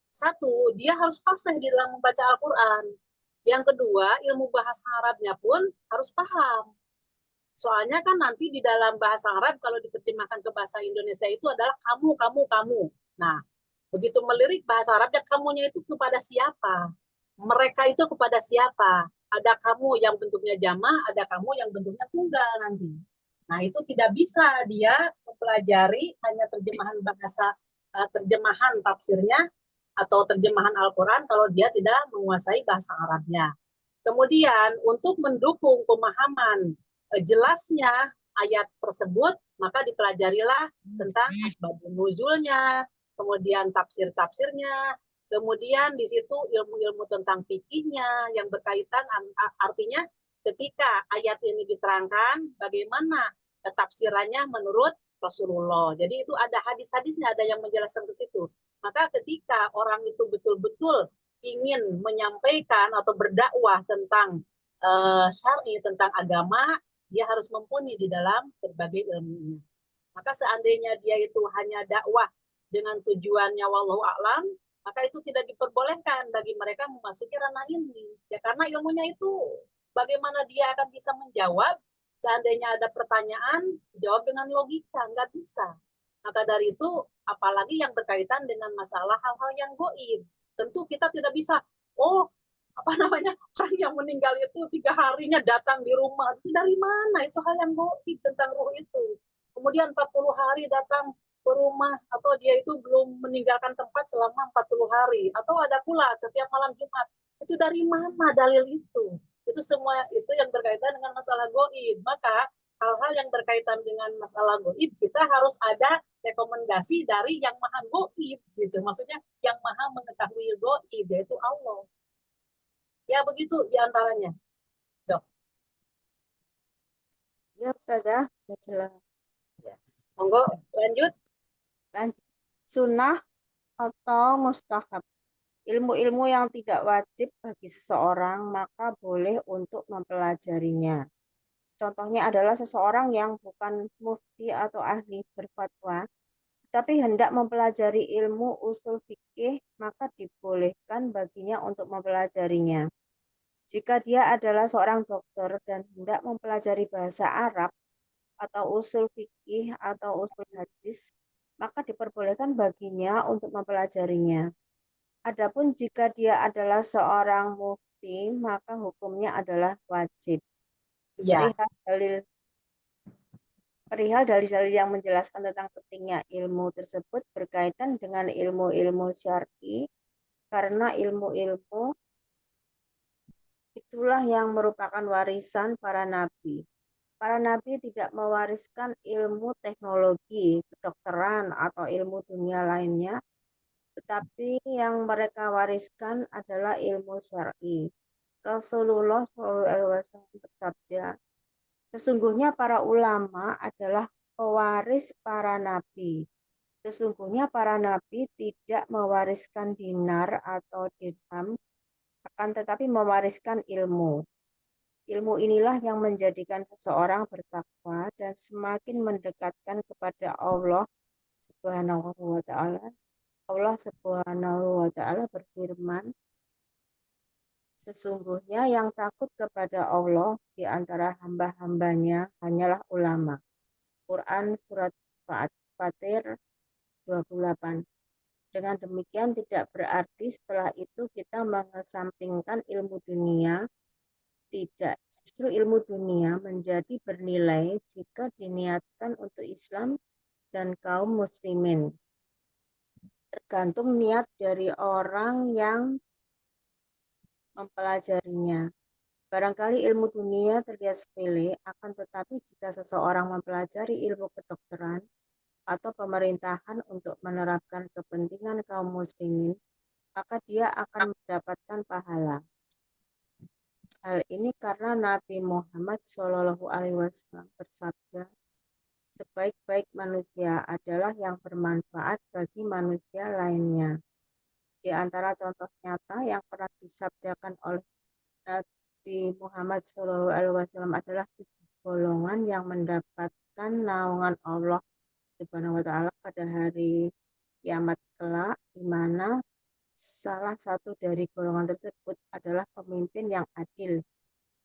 Satu, dia harus fasih di dalam membaca Al-Quran. Yang kedua, ilmu bahasa Arabnya pun harus paham. Soalnya kan nanti di dalam bahasa Arab kalau diterjemahkan ke bahasa Indonesia itu adalah kamu, kamu, kamu. Nah, begitu melirik bahasa Arabnya, kamunya itu kepada siapa? Mereka itu kepada siapa? Ada kamu yang bentuknya jamaah, ada kamu yang bentuknya tunggal nanti. Nah, itu tidak bisa dia mempelajari hanya terjemahan bahasa, terjemahan tafsirnya atau terjemahan Al-Quran kalau dia tidak menguasai bahasa Arabnya. Kemudian untuk mendukung pemahaman jelasnya ayat tersebut, maka dipelajarilah tentang asbabun nuzulnya, kemudian tafsir-tafsirnya, kemudian di situ ilmu-ilmu tentang fikihnya yang berkaitan, artinya ketika ayat ini diterangkan, bagaimana tafsirannya menurut Rasulullah. Jadi itu ada hadis-hadisnya, ada yang menjelaskan ke situ. Maka ketika orang itu betul-betul ingin menyampaikan atau berdakwah tentang syar'i, tentang agama, dia harus mumpuni di dalam berbagai ilmunya. Maka seandainya dia itu hanya dakwah dengan tujuannya wallahu a'lam, maka itu tidak diperbolehkan bagi mereka memasuki ranah ini. Ya karena ilmunya itu bagaimana dia akan bisa menjawab seandainya ada pertanyaan, jawab dengan logika, nggak bisa. Maka dari itu, apalagi yang berkaitan dengan masalah hal-hal yang goib. Tentu kita tidak bisa, orang yang meninggal itu 3 harinya datang di rumah. Itu dari mana? Itu hal yang goib tentang ruh itu. Kemudian 40 hari datang ke rumah, atau dia itu belum meninggalkan tempat selama 40 hari. Atau ada pula setiap malam Jumat. Itu dari mana dalil itu? Itu semua itu yang berkaitan dengan masalah goib. Maka hal-hal yang berkaitan dengan masalah goib, kita harus ada rekomendasi dari yang maha goib, gitu. Maksudnya yang maha mengetahui goib, yaitu Allah. Ya begitu diantaranya, Dok. Ya, Ustazah, sudah jelas. Ya. Monggo lanjut. Lanjut. Sunnah atau mustahab. Ilmu-ilmu yang tidak wajib bagi seseorang, maka boleh untuk mempelajarinya. Contohnya adalah seseorang yang bukan mufti atau ahli berfatwa, tapi hendak mempelajari ilmu usul fikih, maka dibolehkan baginya untuk mempelajarinya. Jika dia adalah seorang dokter dan hendak mempelajari bahasa Arab atau usul fikih atau usul hadis, maka diperbolehkan baginya untuk mempelajarinya. Adapun jika dia adalah seorang mufti, maka hukumnya adalah wajib. Ya. Perihal dalil-dalil yang menjelaskan tentang pentingnya ilmu tersebut berkaitan dengan ilmu-ilmu syar'i, karena ilmu-ilmu itulah yang merupakan warisan para nabi. Para nabi tidak mewariskan ilmu teknologi, kedokteran, atau ilmu dunia lainnya, tetapi yang mereka wariskan adalah ilmu syar'i. Rasulullah SAW bersabda, sesungguhnya para ulama adalah pewaris para nabi. Sesungguhnya para nabi tidak mewariskan dinar atau dirham, akan tetapi mewariskan ilmu. Ilmu inilah yang menjadikan seseorang bertakwa dan semakin mendekatkan kepada Allah Subhanahu wa ta'ala. Allah Subhanahu wa ta'ala berfirman, sesungguhnya yang takut kepada Allah di antara hamba-hambanya hanyalah ulama. Quran Surat Fatir 28. Dengan demikian tidak berarti setelah itu kita mengesampingkan ilmu dunia. Tidak. Justru ilmu dunia menjadi bernilai jika diniatkan untuk Islam dan kaum muslimin. Tergantung niat dari orang yang mempelajarinya. Barangkali ilmu dunia terlihat sepele, akan tetapi jika seseorang mempelajari ilmu kedokteran, atau pemerintahan untuk menerapkan kepentingan kaum muslimin, maka dia akan mendapatkan pahala. Hal ini karena Nabi Muhammad SAW bersabda, sebaik-baik manusia adalah yang bermanfaat bagi manusia lainnya. Di antara contoh nyata yang pernah disabdakan oleh Nabi Muhammad SAW adalah 7 golongan yang mendapatkan naungan Allah Subhanahu wa Ta'ala pada hari kiamat kelak, di mana salah satu dari golongan tersebut adalah pemimpin yang adil.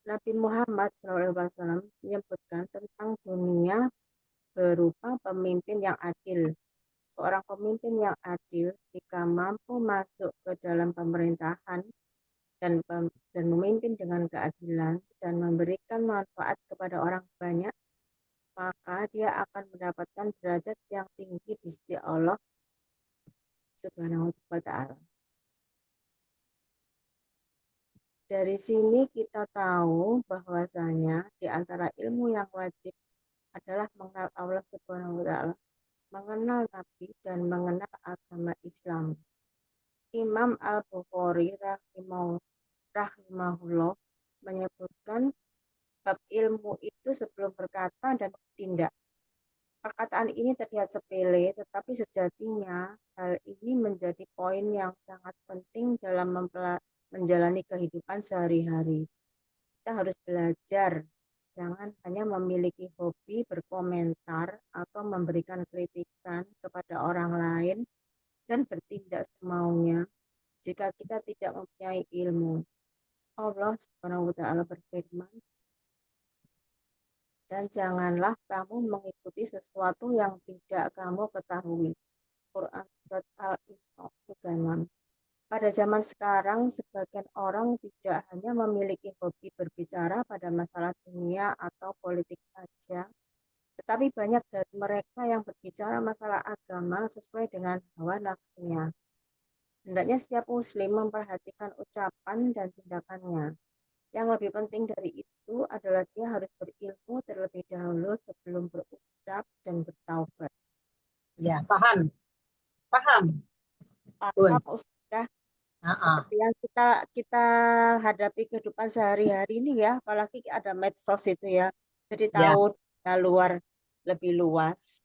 Nabi Muhammad SAW menyebutkan tentang dunia berupa pemimpin yang adil. Seorang pemimpin yang adil jika mampu masuk ke dalam pemerintahan dan memimpin dengan keadilan dan memberikan manfaat kepada orang banyak, maka dia akan mendapatkan derajat yang tinggi di sisi Allah Subhanahu wa Ta'ala. Dari sini kita tahu bahwasanya di antara ilmu yang wajib adalah mengenal Allah Subhanahu wa Ta'ala, mengenal Nabi, dan mengenal agama Islam. Imam Al-Bukhari rahimahullah menyebutkan bab ilmu itu sebelum berkata dan bertindak. Perkataan ini terlihat sepele, tetapi sejatinya hal ini menjadi poin yang sangat penting dalam menjalani kehidupan sehari-hari. Kita harus belajar, jangan hanya memiliki hobi berkomentar atau memberikan kritikan kepada orang lain dan bertindak semaunya jika kita tidak mempunyai ilmu. Allah Subhanahu wa Ta'ala berfirman, dan janganlah kamu mengikuti sesuatu yang tidak kamu ketahui. Quran Surat Al-Isra 36. Pada zaman sekarang, sebagian orang tidak hanya memiliki hobi berbicara pada masalah dunia atau politik saja, tetapi banyak dari mereka yang berbicara masalah agama sesuai dengan hawa nafsunya. Hendaknya setiap muslim memperhatikan ucapan dan tindakannya. Yang lebih penting dari itu adalah dia harus berilmu terlebih dahulu sebelum berucap dan bertaubat. Ya, paham. Paham. Paham, Ustazah. Nah, Seperti yang kita hadapi kehidupan sehari-hari ini ya, apalagi ada medsos itu ya, jadi ya. tahu luar lebih luas.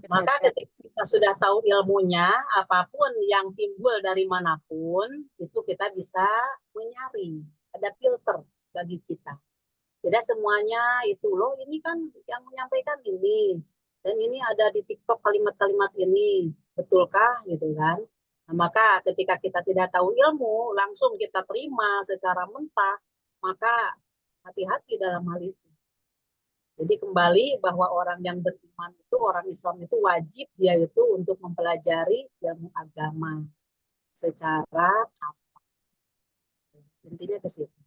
Maka ketika kita sudah tahu ilmunya, apapun yang timbul dari manapun, itu kita bisa menyaring. Ada filter bagi kita. Tidak semuanya itu loh, ini kan yang menyampaikan ini. Dan ini ada di TikTok kalimat-kalimat ini. Betulkah? Gitu kan. Nah, maka ketika kita tidak tahu ilmu, langsung kita terima secara mentah, maka hati-hati dalam hal itu. Jadi kembali bahwa orang yang beriman itu, orang Islam itu wajib dia itu untuk mempelajari ilmu agama secara hafal. Intinya ke situ.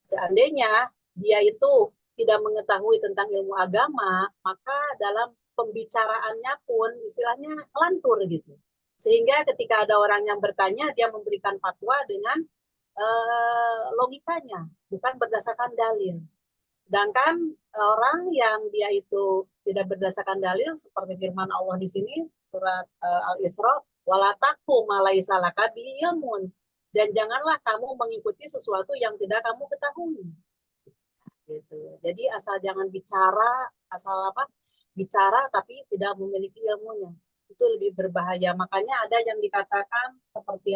Seandainya dia itu tidak mengetahui tentang ilmu agama, maka dalam pembicaraannya pun istilahnya lantur gitu. Sehingga ketika ada orang yang bertanya, dia memberikan fatwa dengan logikanya, bukan berdasarkan dalil. Sedangkan orang yang dia itu tidak berdasarkan dalil, seperti firman Allah di sini, surat Al-Isra, wala taqfu ma laisa laka bihi ilmun. Dan janganlah kamu mengikuti sesuatu yang tidak kamu ketahui. Gitu. Jadi asal jangan bicara, bicara tapi tidak memiliki ilmunya. Itu lebih berbahaya. Makanya ada yang dikatakan seperti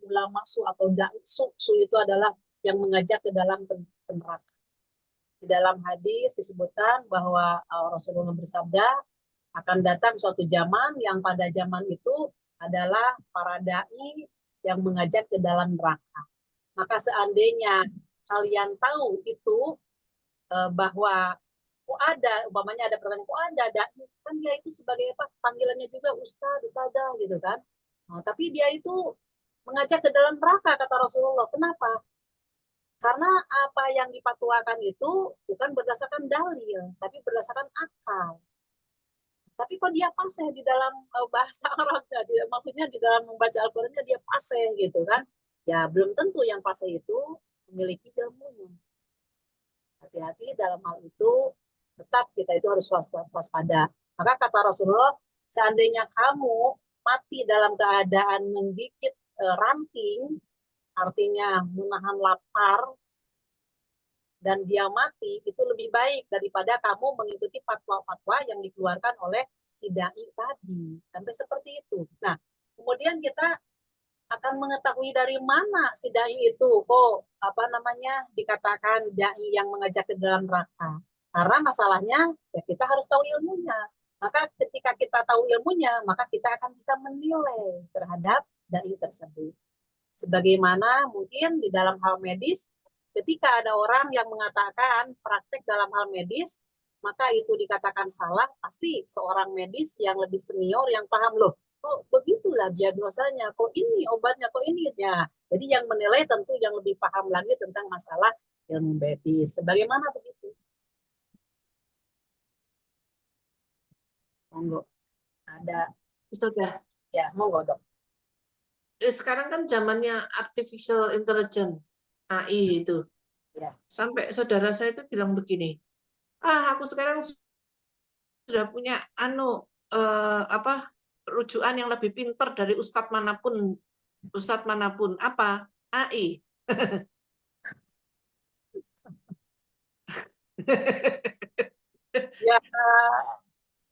ulama su atau da'su. Su itu adalah yang mengajak ke dalam neraka. Di dalam hadis disebutkan bahwa Rasulullah bersabda, akan datang suatu zaman yang pada zaman itu adalah para dai yang mengajak ke dalam neraka. Maka seandainya kalian tahu itu bahwa umpamanya ada pertanyaan, ada dai, kan dia itu sebagai apa? Panggilannya juga ustadzah gitu kan. Nah, tapi dia itu mengajak ke dalam neraka kata Rasulullah. Kenapa? Karena apa yang dipatuakan itu bukan berdasarkan dalil, tapi berdasarkan akal. Tapi kok dia fasih di dalam bahasa Arabnya, maksudnya di dalam membaca Al-Qur'annya dia fasih gitu kan. Ya belum tentu yang fasih itu memiliki ilmunya. Hati-hati dalam hal itu, tetap kita itu harus waspada. Maka kata Rasulullah, seandainya kamu mati dalam keadaan menggigit ranting, artinya menahan lapar, dan dia mati, itu lebih baik daripada kamu mengikuti fatwa-fatwa yang dikeluarkan oleh si dai tadi. Sampai seperti itu. Nah, kemudian kita akan mengetahui dari mana si dai itu kok dikatakan dai yang mengajak ke dalam neraka. Karena masalahnya ya kita harus tahu ilmunya. Maka ketika kita tahu ilmunya, maka kita akan bisa menilai terhadap dai tersebut. Sebagaimana mungkin di dalam hal medis, ketika ada orang yang mengatakan praktek dalam hal medis, maka itu dikatakan salah, pasti seorang medis yang lebih senior yang paham, loh, kok begitulah diagnosanya, kok ini obatnya, kok ini ya. Jadi yang menilai tentu yang lebih paham lagi tentang masalah ilmu medis. Sebagaimana begitu? Monggo. Ada. Sudah. Ya, monggo dok. Sekarang kan zamannya artificial intelligence, AI itu. Ya. Sampai saudara saya itu bilang begini, aku sekarang sudah punya rujukan yang lebih pintar dari ustadz manapun. Apa? AI.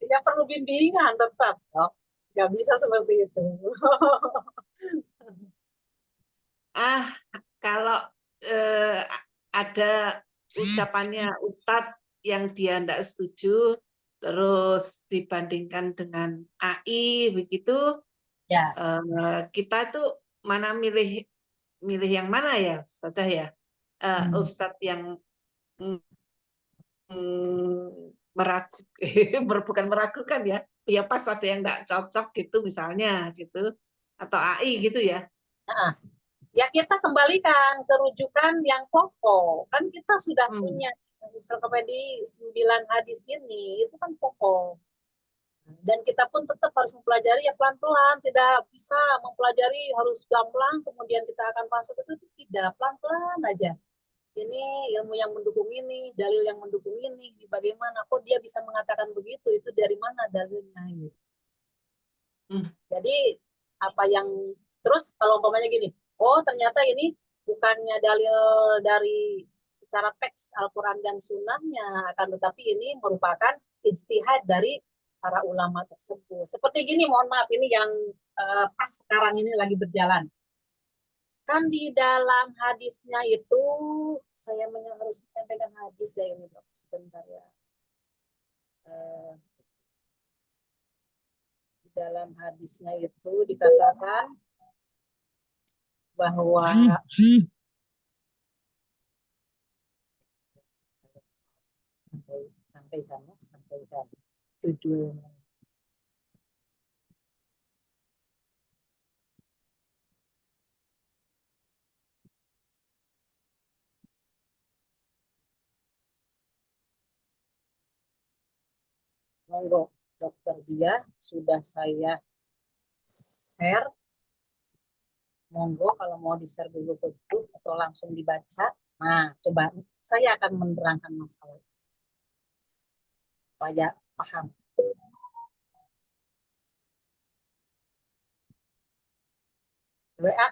Ya perlu bimbingan tetap, dok. Nggak bisa seperti itu. Kalau ada ucapannya ustadz yang dia tidak setuju, terus dibandingkan dengan AI begitu, Ya. Kita tuh mana milih yang mana ya, Ustazah ya? Ustadz yang bukan meragukan ya pas ada yang nggak cocok gitu misalnya gitu, atau AI gitu ya. Nah, ya kita kembalikan ke rujukan yang pokok. Kan kita sudah punya ensiklopedia 9 hadis ini, itu kan pokok. Dan kita pun tetap harus mempelajari ya pelan-pelan, tidak bisa mempelajari harus gamblang kemudian kita akan masuk itu tidak, pelan-pelan aja. Ini ilmu yang mendukung ini, dalil yang mendukung ini, bagaimana kok dia bisa mengatakan begitu, itu dari mana dalilnya gitu. Jadi apa yang terus kalau umpamanya gini, oh ternyata ini bukannya dalil dari secara teks Al-Quran dan Sunnahnya, akan tetapi ini merupakan ijtihad dari para ulama tersebut. Seperti gini, mohon maaf, ini yang pas sekarang ini lagi berjalan. Kan di dalam hadisnya itu, saya harus sampaikan hadis ya ini, dok, sebentar ya. Di dalam hadisnya itu dikatakan bahwa sampaikan judulnya. Monggo, dokter dia sudah saya share. Monggo kalau mau di-share dulu ke grup atau langsung dibaca. Nah, coba saya akan menerangkan masalah supaya paham. WA.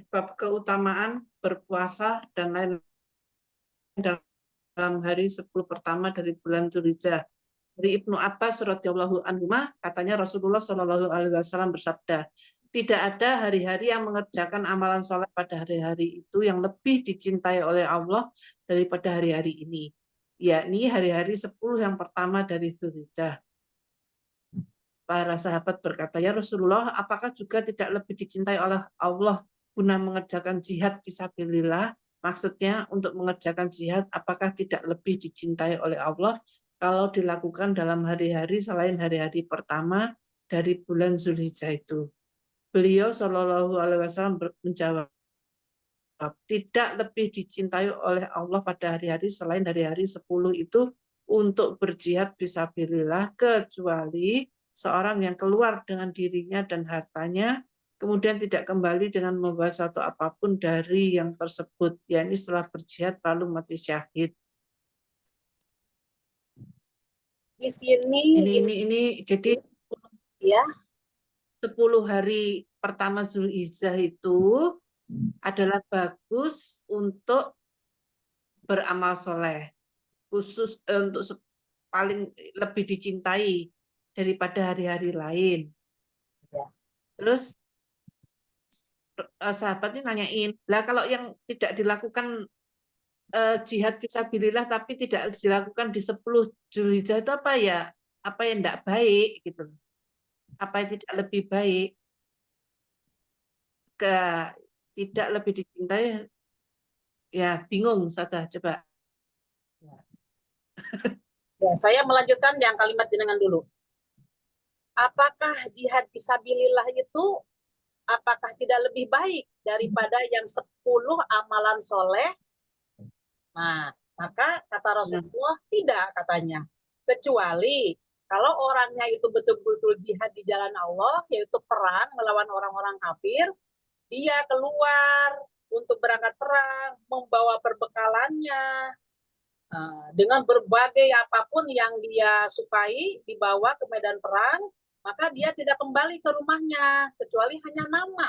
Bab keutamaan berpuasa dan lain dalam hari 10 pertama dari bulan Dzulhijjah. Dari Ibnu Abbas radhiyallahu anhu, katanya Rasulullah Shallallahu alaihi wasallam bersabda, tidak ada hari-hari yang mengerjakan amalan sholat pada hari-hari itu yang lebih dicintai oleh Allah daripada hari-hari ini, yakni hari-hari 10 yang pertama dari Dzulhijjah. Para sahabat berkata, ya Rasulullah, apakah juga tidak lebih dicintai oleh Allah guna mengerjakan jihad fisabilillah? Maksudnya untuk mengerjakan jihad, apakah tidak lebih dicintai oleh Allah kalau dilakukan dalam hari-hari selain hari-hari pertama dari bulan Dzulhijjah itu? Beliau Shallallahu alaihi wasallam menjawab, tidak lebih dicintai oleh Allah pada hari-hari selain hari-hari 10 itu untuk berjihad fisabilillah, kecuali seorang yang keluar dengan dirinya dan hartanya kemudian tidak kembali dengan membawa suatu apapun dari yang tersebut, yakni setelah berjihad lalu mati syahid. Di sini Ini jadi ya, 10 hari pertama Zulhijjah itu adalah bagus untuk beramal soleh, khusus untuk paling lebih dicintai daripada hari-hari lain. Ya. Terus sahabat ini nanyain, lah kalau yang tidak dilakukan jihad fisabilillah tapi tidak dilakukan di 10 Zulhijjah itu apa ya? Apa yang tidak baik gitu? Apa yang tidak lebih baik? Tidak lebih dicintai? Ya bingung, Sada, coba. ya, saya melanjutkan yang kalimat jenengan dulu. Apakah jihad fisabilillah itu apakah tidak lebih baik daripada yang 10 amalan soleh? Nah, maka kata Rasulullah tidak katanya. Kecuali kalau orangnya itu betul-betul jihad di jalan Allah, yaitu perang melawan orang-orang kafir, dia keluar untuk berangkat perang, membawa perbekalannya, dengan berbagai apapun yang dia sukai dibawa ke medan perang, maka dia tidak kembali ke rumahnya, kecuali hanya nama.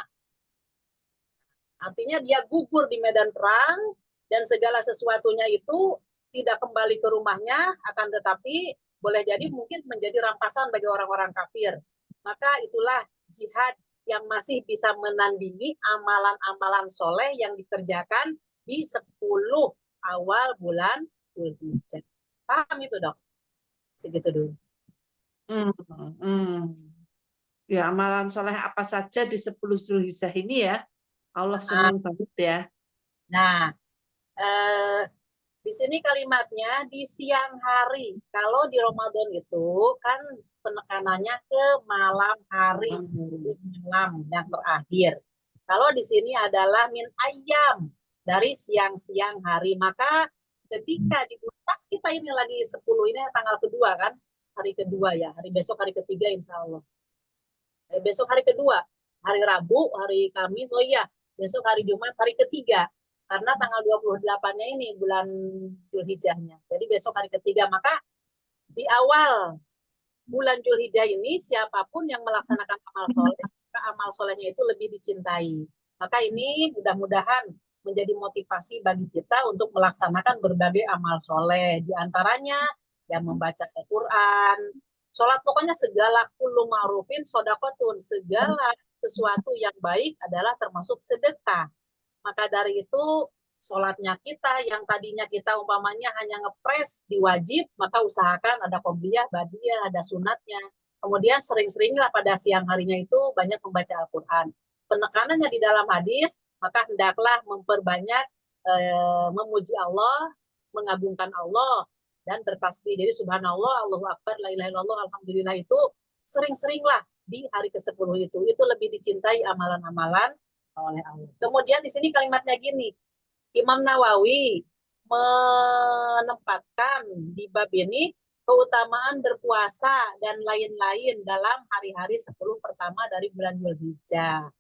Artinya dia gugur di medan perang, dan segala sesuatunya itu tidak kembali ke rumahnya, akan tetapi boleh jadi mungkin menjadi rampasan bagi orang-orang kafir. Maka itulah jihad yang masih bisa menandingi amalan-amalan soleh yang dikerjakan di 10 awal bulan Zulhijjah. Paham itu, Dok? Segitu dulu. Ya, amalan soleh apa saja di 10 Zulhijjah ini ya, Allah senang banget ya. Nah, di sini kalimatnya di siang hari. Kalau di Ramadan itu kan penekanannya ke malam hari, malam yang terakhir. Kalau di sini adalah min ayam, dari siang-siang hari. Maka ketika di pas kita ini lagi 10 ini tanggal kedua kan, hari kedua ya, hari besok hari ketiga insya Allah. Besok hari kedua, hari Rabu, hari Kamis, oh iya, besok hari Jumat, hari ketiga. Karena tanggal 28-nya ini bulan Zulhijjahnya. Jadi besok hari ketiga, maka di awal bulan Zulhijjah ini siapapun yang melaksanakan amal soleh, maka amal solehnya itu lebih dicintai. Maka ini mudah-mudahan menjadi motivasi bagi kita untuk melaksanakan berbagai amal soleh. Di antaranya yang membaca Al-Quran, sholat, pokoknya segala kullu ma'rufin sodakotun, segala sesuatu yang baik adalah termasuk sedekah. Maka dari itu sholatnya kita yang tadinya kita umpamanya hanya ngepres di wajib, maka usahakan ada qobliyah, ba'diyah, ada sunatnya. Kemudian sering-seringlah pada siang harinya itu banyak membaca Al-Quran. Penekanannya di dalam hadis, maka hendaklah memperbanyak memuji Allah, mengagungkan Allah, dan bertasbih. Jadi subhanallah, Allahu Akbar, la ilaha illallah, alhamdulillah itu sering-seringlah di hari ke-10 itu. Itu lebih dicintai amalan-amalan oleh Allah. Kemudian di sini kalimatnya gini, Imam Nawawi menempatkan di bab ini keutamaan berpuasa dan lain-lain dalam hari-hari 10 pertama dari bulan Zulhijjah.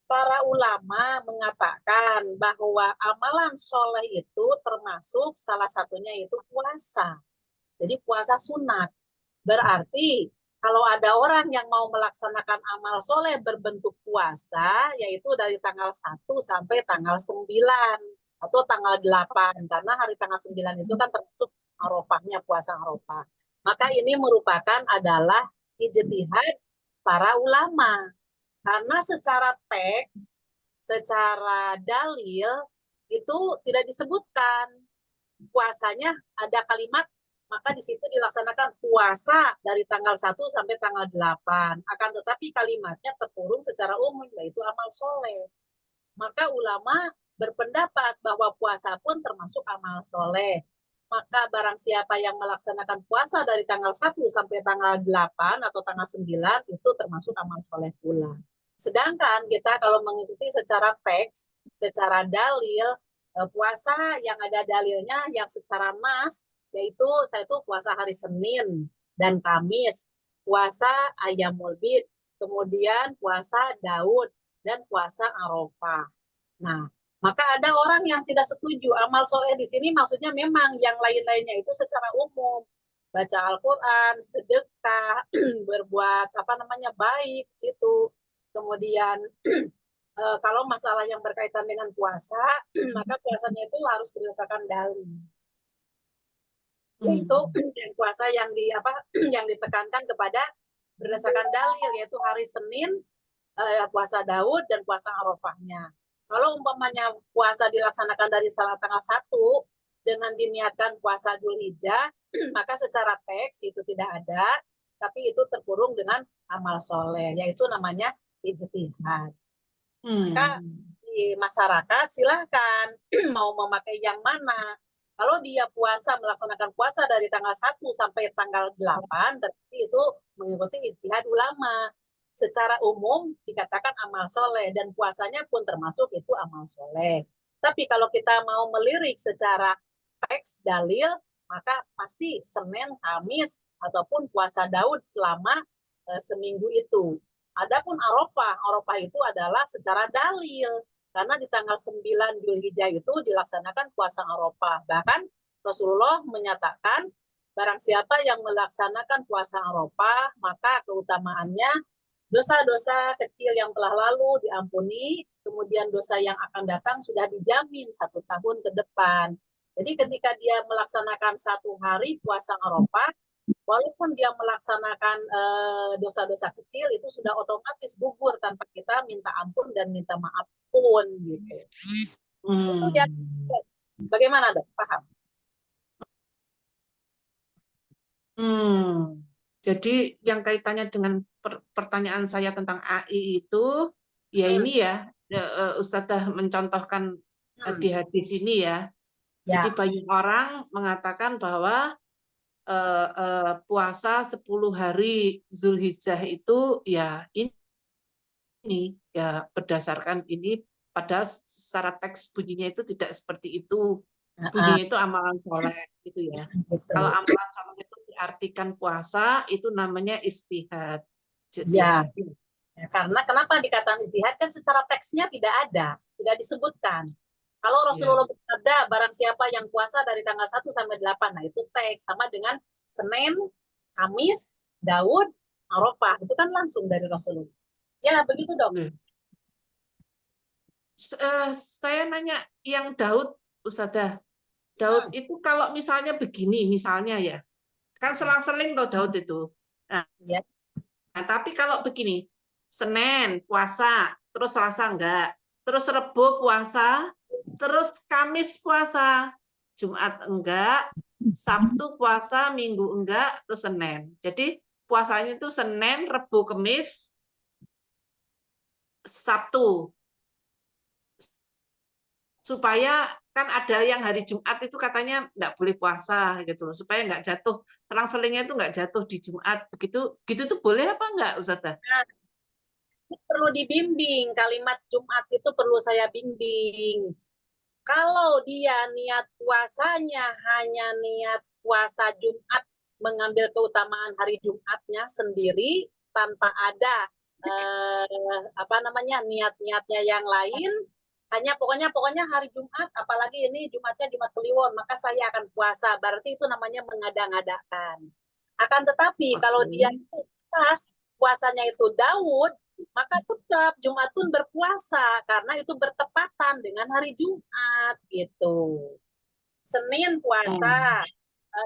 Para ulama mengatakan bahwa amalan soleh itu termasuk salah satunya itu puasa. Jadi puasa sunat. Berarti kalau ada orang yang mau melaksanakan amal soleh berbentuk puasa, yaitu dari tanggal 1 sampai tanggal 9 atau tanggal 8, karena hari tanggal 9 itu kan termasuk Arafahnya, puasa Arafah. Maka ini merupakan adalah ijtihad para ulama. Karena secara teks, secara dalil, itu tidak disebutkan puasanya, ada kalimat maka di situ dilaksanakan puasa dari tanggal 1 sampai tanggal 8. Akan tetapi kalimatnya terkurung secara umum, yaitu amal soleh. Maka ulama berpendapat bahwa puasa pun termasuk amal soleh. Maka barang siapa yang melaksanakan puasa dari tanggal 1 sampai tanggal 8 atau tanggal 9, itu termasuk amal soleh pula. Sedangkan kita kalau mengikuti secara teks, secara dalil, puasa yang ada dalilnya yang secara nas, yaitu saya itu puasa hari Senin dan Kamis, puasa Ayyamul Bid, kemudian puasa Daud, dan puasa Arafah. Nah, maka ada orang yang tidak setuju. Amal soleh di sini maksudnya memang yang lain-lainnya itu secara umum. Baca Al-Quran, sedekah, berbuat baik, situ. Kemudian kalau masalah yang berkaitan dengan puasa, maka puasanya itu harus berdasarkan dalil. Yaitu puasa yang yang ditekankan kepada berdasarkan dalil, yaitu hari Senin puasa Daud dan puasa Arafahnya. Kalau umpamanya puasa dilaksanakan dari tanggal 1 dengan diniatkan puasa Dzulhijjah, maka secara teks itu tidak ada, tapi itu terkurung dengan amal soleh, yaitu namanya ijtihad. Maka di masyarakat silahkan mau memakai yang mana. Kalau dia melaksanakan puasa dari tanggal 1 sampai tanggal 8, berarti itu mengikuti ijtihad ulama. Secara umum dikatakan amal soleh, dan puasanya pun termasuk itu amal soleh. Tapi kalau kita mau melirik secara teks dalil, maka pasti Senin, Kamis, ataupun puasa Daud selama seminggu itu. Adapun Arafah itu adalah secara dalil, karena di tanggal 9 Dzulhijjah itu dilaksanakan puasa Arafah. Bahkan Rasulullah menyatakan, barang siapa yang melaksanakan puasa Arafah, maka keutamaannya dosa-dosa kecil yang telah lalu diampuni, kemudian dosa yang akan datang sudah dijamin 1 tahun ke depan. Jadi ketika dia melaksanakan 1 hari puasa Arafah, walaupun dia melaksanakan dosa-dosa kecil, itu sudah otomatis gugur tanpa kita minta ampun dan minta maaf pun gitu. Itu dia. Bagaimana, Dok? Paham? Jadi yang kaitannya dengan pertanyaan saya tentang AI itu, ya ini ya, Ustadzah mencontohkan di hadis ini ya. Jadi banyak orang mengatakan bahwa puasa 10 hari Dzulhijjah itu ya ini ya berdasarkan ini, padahal secara teks bunyinya itu tidak seperti itu. Bunyinya itu amalan soleh gitu ya. Kalau amalan soleh itu diartikan puasa, itu namanya istihad. Ya, karena kenapa dikatakan ijtihad, kan secara teksnya tidak ada, tidak disebutkan. Kalau Rasulullah bersabda, barang siapa yang puasa dari tanggal 1 sampai 8, nah itu teks, sama dengan Senin, Kamis, Daud, Arafah, itu kan langsung dari Rasulullah. Ya, begitu, Dok. Saya nanya yang Daud, Ustadzah. Daud itu kalau misalnya begini, misalnya ya, kan selang-seling tuh Daud itu. Nah, tapi kalau begini, Senin puasa, terus Selasa enggak, terus Rebo puasa, terus Kamis puasa, Jumat enggak, Sabtu puasa, Minggu enggak, terus Senin. Jadi puasanya itu Senin, Rebo, Kamis, Sabtu. Supaya kan ada yang hari Jumat itu katanya enggak boleh puasa gitu loh, supaya enggak jatuh, selang-selingnya itu enggak jatuh di Jumat. Begitu tuh boleh apa enggak, Ustadzah? Nah, perlu dibimbing, kalimat Jumat itu perlu saya bimbing. Kalau dia niat puasanya hanya niat puasa Jumat, mengambil keutamaan hari Jumatnya sendiri tanpa ada niat-niatnya yang lain, hanya pokoknya hari Jumat, apalagi ini Jumatnya Jumat Kliwon, maka saya akan puasa. Berarti itu namanya mengada-ngadakan. Akan tetapi kalau dia pas puasanya itu Daud, maka tetap Jumat pun berpuasa karena itu bertepatan dengan hari Jumat gitu. Senin puasa,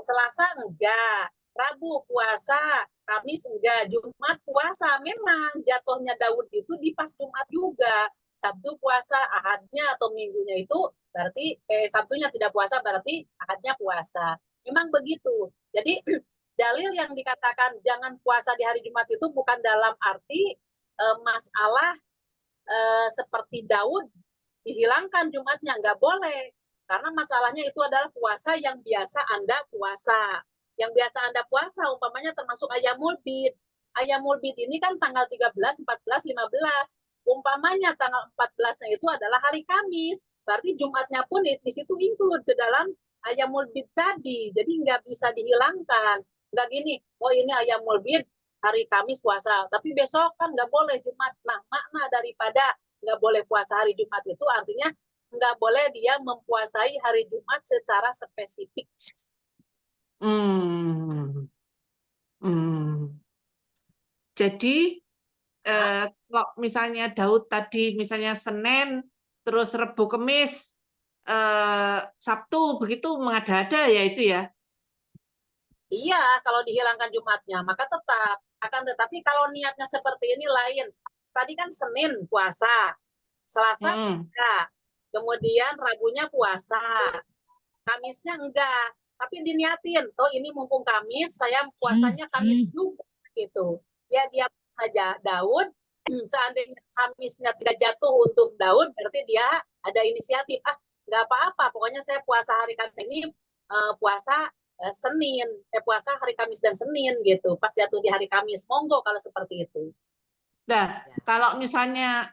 Selasa enggak, Rabu puasa, Kamis enggak, Jumat puasa. Memang jatuhnya Daud itu di pas Jumat juga. Sabtu puasa, Ahadnya atau Minggunya itu berarti Sabtunya tidak puasa, berarti Ahadnya puasa. Memang begitu. Jadi dalil yang dikatakan jangan puasa di hari Jumat itu bukan dalam arti masalah seperti Daud dihilangkan Jumatnya, nggak boleh. Karena masalahnya itu adalah puasa yang biasa Anda puasa. Yang biasa Anda puasa umpamanya termasuk Ayyamul Bid. Ayyamul Bid ini kan tanggal 13, 14, 15. Umpamanya tanggal 14-nya itu adalah hari Kamis. Berarti Jumatnya pun di situ include ke dalam Ayyamul Bid tadi. Jadi nggak bisa dihilangkan. Nggak gini, oh ini Ayyamul Bid, hari Kamis puasa, tapi besok kan nggak boleh Jumat. Nah, makna daripada nggak boleh puasa hari Jumat itu artinya nggak boleh dia mempuasai hari Jumat secara spesifik. Hmm. Hmm. Jadi kalau misalnya Daud tadi misalnya Senin, terus Rebo Kemis, Sabtu begitu mengada-ada ya itu ya. Iya, kalau dihilangkan Jumatnya, maka tetap. Akan tetapi kalau niatnya seperti ini lain. Tadi kan Senin puasa, Selasa enggak, kemudian Rabunya puasa, Kamisnya enggak. Tapi diniatin, oh ini mumpung Kamis, saya puasanya Kamis juga gitu. Ya dia saja Daud, seandainya Kamisnya tidak jatuh untuk Daud, berarti dia ada inisiatif. Ah, nggak apa-apa, pokoknya saya puasa hari Kamis ini, puasa Senin, puasa hari Kamis dan Senin gitu. Pas jatuh di hari Kamis, monggo kalau seperti itu. Nah, kalau misalnya,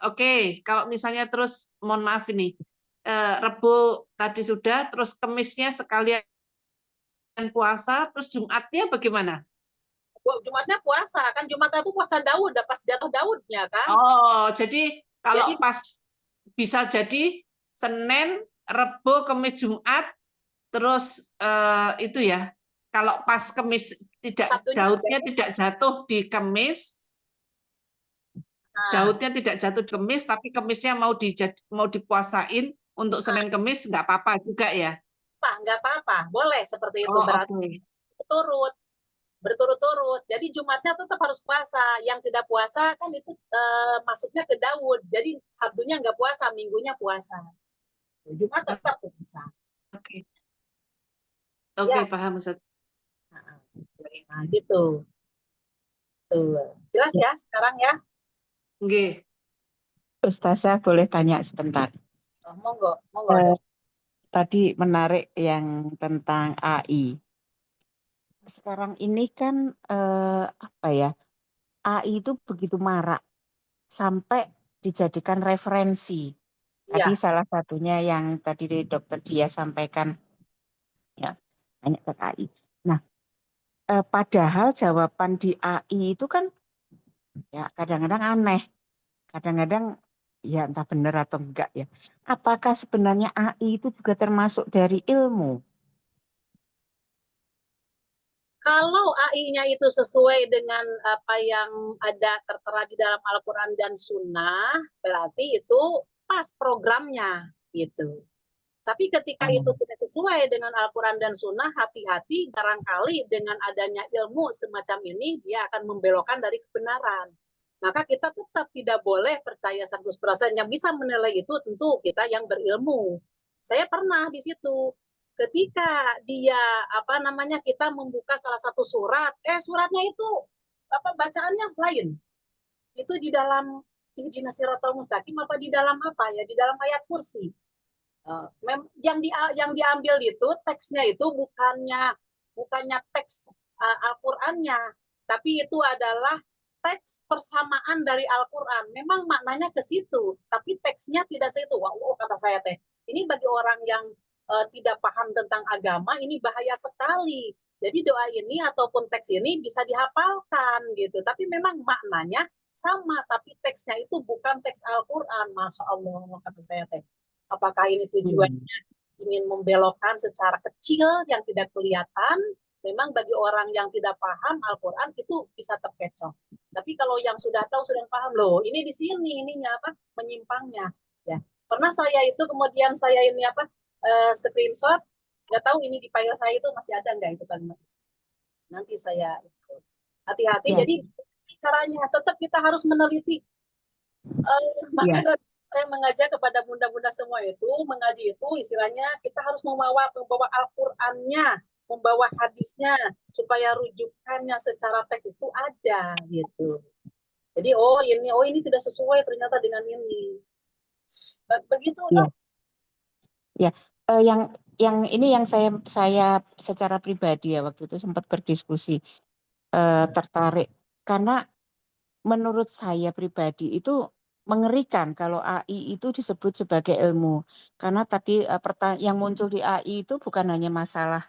oke, kalau misalnya terus, mohon maaf ini, Rebo tadi sudah, terus Kemisnya sekalian puasa, terus Jumatnya bagaimana? Jumatnya puasa, kan Jumatnya itu puasa Daud, pas jatuh Daudnya kan. Oh, jadi kalau pas bisa jadi Senin, Rebo, Kemis, Jumat, terus itu ya, kalau pas Kemis tidak Daudnya tidak jatuh di Kemis, Daudnya tidak jatuh di Kemis, tapi Kemisnya mau dipuasain untuk Senin Kemis nggak apa-apa juga ya? Nggak apa-apa, boleh seperti itu. Berarti berturut-turut. Jadi Jumatnya tetap harus puasa. Yang tidak puasa kan itu masuknya ke Daud. Jadi Sabtunya nggak puasa, Minggunya puasa. Jumat tetap puasa. Oke. Oke, paham Ustaz. Nah, gitu. Tuh. Jelas ya sekarang ya? Nggih. Ustazah boleh tanya sebentar. Oh, monggo. Tadi menarik yang tentang AI. Sekarang ini kan apa ya, AI itu begitu marak sampai dijadikan referensi. Tadi salah satunya yang tadi Dokter Dia sampaikan ya, hanya ke AI. Nah, padahal jawaban di AI itu kan ya kadang-kadang aneh, kadang-kadang ya entah benar atau enggak ya. Apakah sebenarnya AI itu juga termasuk dari ilmu? Kalau AI-nya itu sesuai dengan apa yang ada tertera di dalam Al-Quran dan Sunnah, berarti itu pas programnya gitu. Tapi ketika itu tidak sesuai dengan Al-Quran dan Sunnah, hati-hati barangkali dengan adanya ilmu semacam ini, dia akan membelokkan dari kebenaran. Maka kita tetap tidak boleh percaya 100%. Yang bisa menilai itu tentu kita yang berilmu. Saya pernah di situ. Ketika dia kita membuka salah satu surat, suratnya itu bacaannya lain. Itu di dalam Ihdinas Siratal Mustaqim apa di dalam apa ya? Di dalam ayat kursi. Yang diambil itu teksnya itu bukannya teks Al-Qur'annya, tapi itu adalah teks persamaan dari Al-Qur'an. Memang maknanya ke situ, tapi teksnya tidak situ. Wow, kata saya teh. Ini bagi orang yang tidak paham tentang agama, ini bahaya sekali. Jadi doa ini ataupun teks ini bisa dihafalkan gitu, tapi memang maknanya sama, tapi teksnya itu bukan teks Al-Qur'an. Masya Allah, kata saya teh. Apakah ini tujuannya ingin membelokkan secara kecil yang tidak kelihatan? Memang bagi orang yang tidak paham Al-Quran itu bisa terkecoh. Tapi kalau yang sudah tahu, sudah paham, loh ini di sini, ininya menyimpangnya. Ya. Pernah saya itu kemudian saya ini screenshot, nggak tahu ini di file saya itu masih ada nggak itu kalimat. Nanti saya hati-hati. Jadi caranya tetap kita harus meneliti. Maka saya mengajak kepada bunda-bunda semua itu, mengaji itu istilahnya kita harus membawa Al-Qur'annya, membawa hadisnya, supaya rujukannya secara teks itu ada gitu. Jadi ini tidak sesuai ternyata dengan ini. Begitu dong. Ya, yang ini yang saya secara pribadi ya waktu itu sempat berdiskusi tertarik karena menurut saya pribadi itu mengerikan kalau AI itu disebut sebagai ilmu. Karena tadi yang muncul di AI itu bukan hanya masalah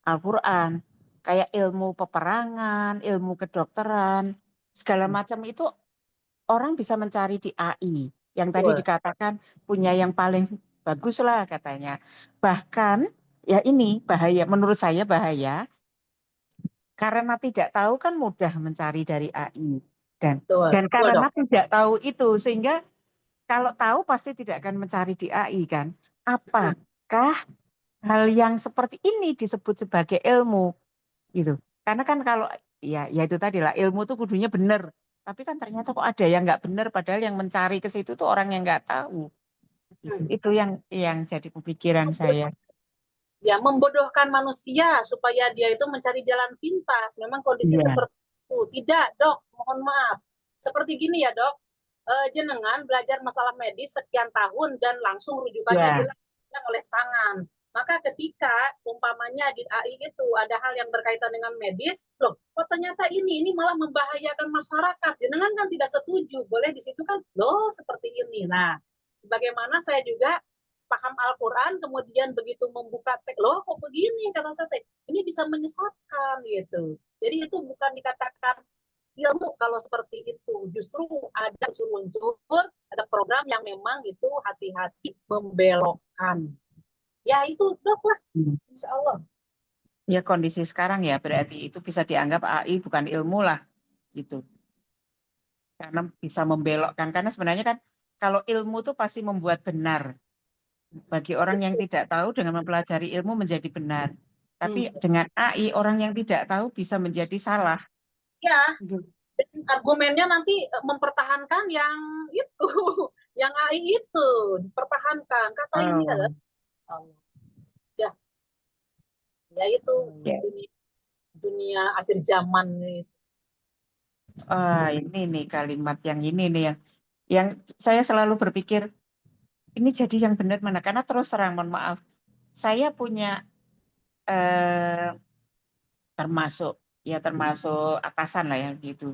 Al-Quran, kayak ilmu peperangan, ilmu kedokteran, segala macam itu orang bisa mencari di AI. Yang tadi Betul. dikatakan punya yang paling bagus lah katanya. Bahkan ya ini bahaya, menurut saya bahaya, karena tidak tahu kan mudah mencari dari AI. Dan Betul. Betul, karena Dok. tidak tahu itu, sehingga kalau tahu pasti tidak akan mencari di AI kan. Apakah hal yang seperti ini disebut sebagai ilmu? Gitu. Karena kan kalau ya itu tadi lah, ilmu tuh kudunya benar. Tapi kan ternyata kok ada yang nggak benar, padahal yang mencari ke situ tuh orang yang nggak tahu. Itu yang jadi pemikiran saya. Ya, membodohkan manusia supaya dia itu mencari jalan pintas. Memang kondisi Iya. seperti itu. Tidak, Dok. Mohon maaf. Seperti gini ya, Dok. Jenengan belajar masalah medis sekian tahun dan langsung rujukannya Ya. dilakukan oleh tangan. Maka ketika umpamanya di AI itu ada hal yang berkaitan dengan medis, loh, kok ternyata ini malah membahayakan masyarakat. Jenengan kan tidak setuju. Boleh di situ kan, loh, seperti ini. Nah, sebagaimana saya juga paham Al-Quran, kemudian begitu membuka teks, loh kok begini, kata saya, ini bisa menyesatkan gitu. Jadi itu bukan dikatakan ilmu kalau seperti itu. Justru ada unsur-unsur, ada program yang memang itu hati-hati membelokkan. Ya itu, Dok lah, insya Allah. Ya kondisi sekarang ya berarti itu bisa dianggap AI bukan ilmu lah gitu. Karena bisa membelokkan. Karena sebenarnya kan kalau ilmu tuh pasti membuat benar. Bagi orang yang tidak tahu dengan mempelajari ilmu menjadi benar. Tapi dengan AI orang yang tidak tahu bisa menjadi salah. Ya, argumennya nanti mempertahankan yang itu, yang AI itu dipertahankan. Kata ini adalah ya, ya itu dunia akhir zaman itu. Ini nih kalimat yang ini nih yang saya selalu berpikir ini jadi yang benar mana, karena terus terang mohon maaf saya punya termasuk atasan lah ya gitu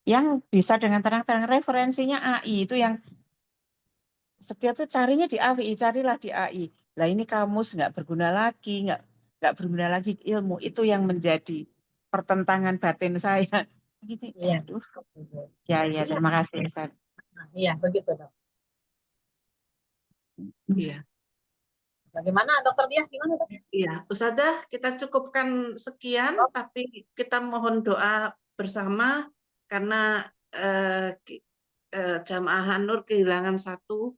yang bisa dengan terang-terang referensinya AI itu yang setiap tuh carinya di AI, carilah di AI. Lah ini kamus nggak berguna lagi, nggak berguna lagi ilmu, itu yang menjadi pertentangan batin saya. Gitu. Iya. Aduh. Ya, terima kasih Ustaz. Iya, begitu Dok. Iya. Bagaimana Dokter Diah? Gimana Dok? Iya, Ustazah, kita cukupkan sekian, tapi kita mohon doa bersama karena Jamaah An-Nur kehilangan satu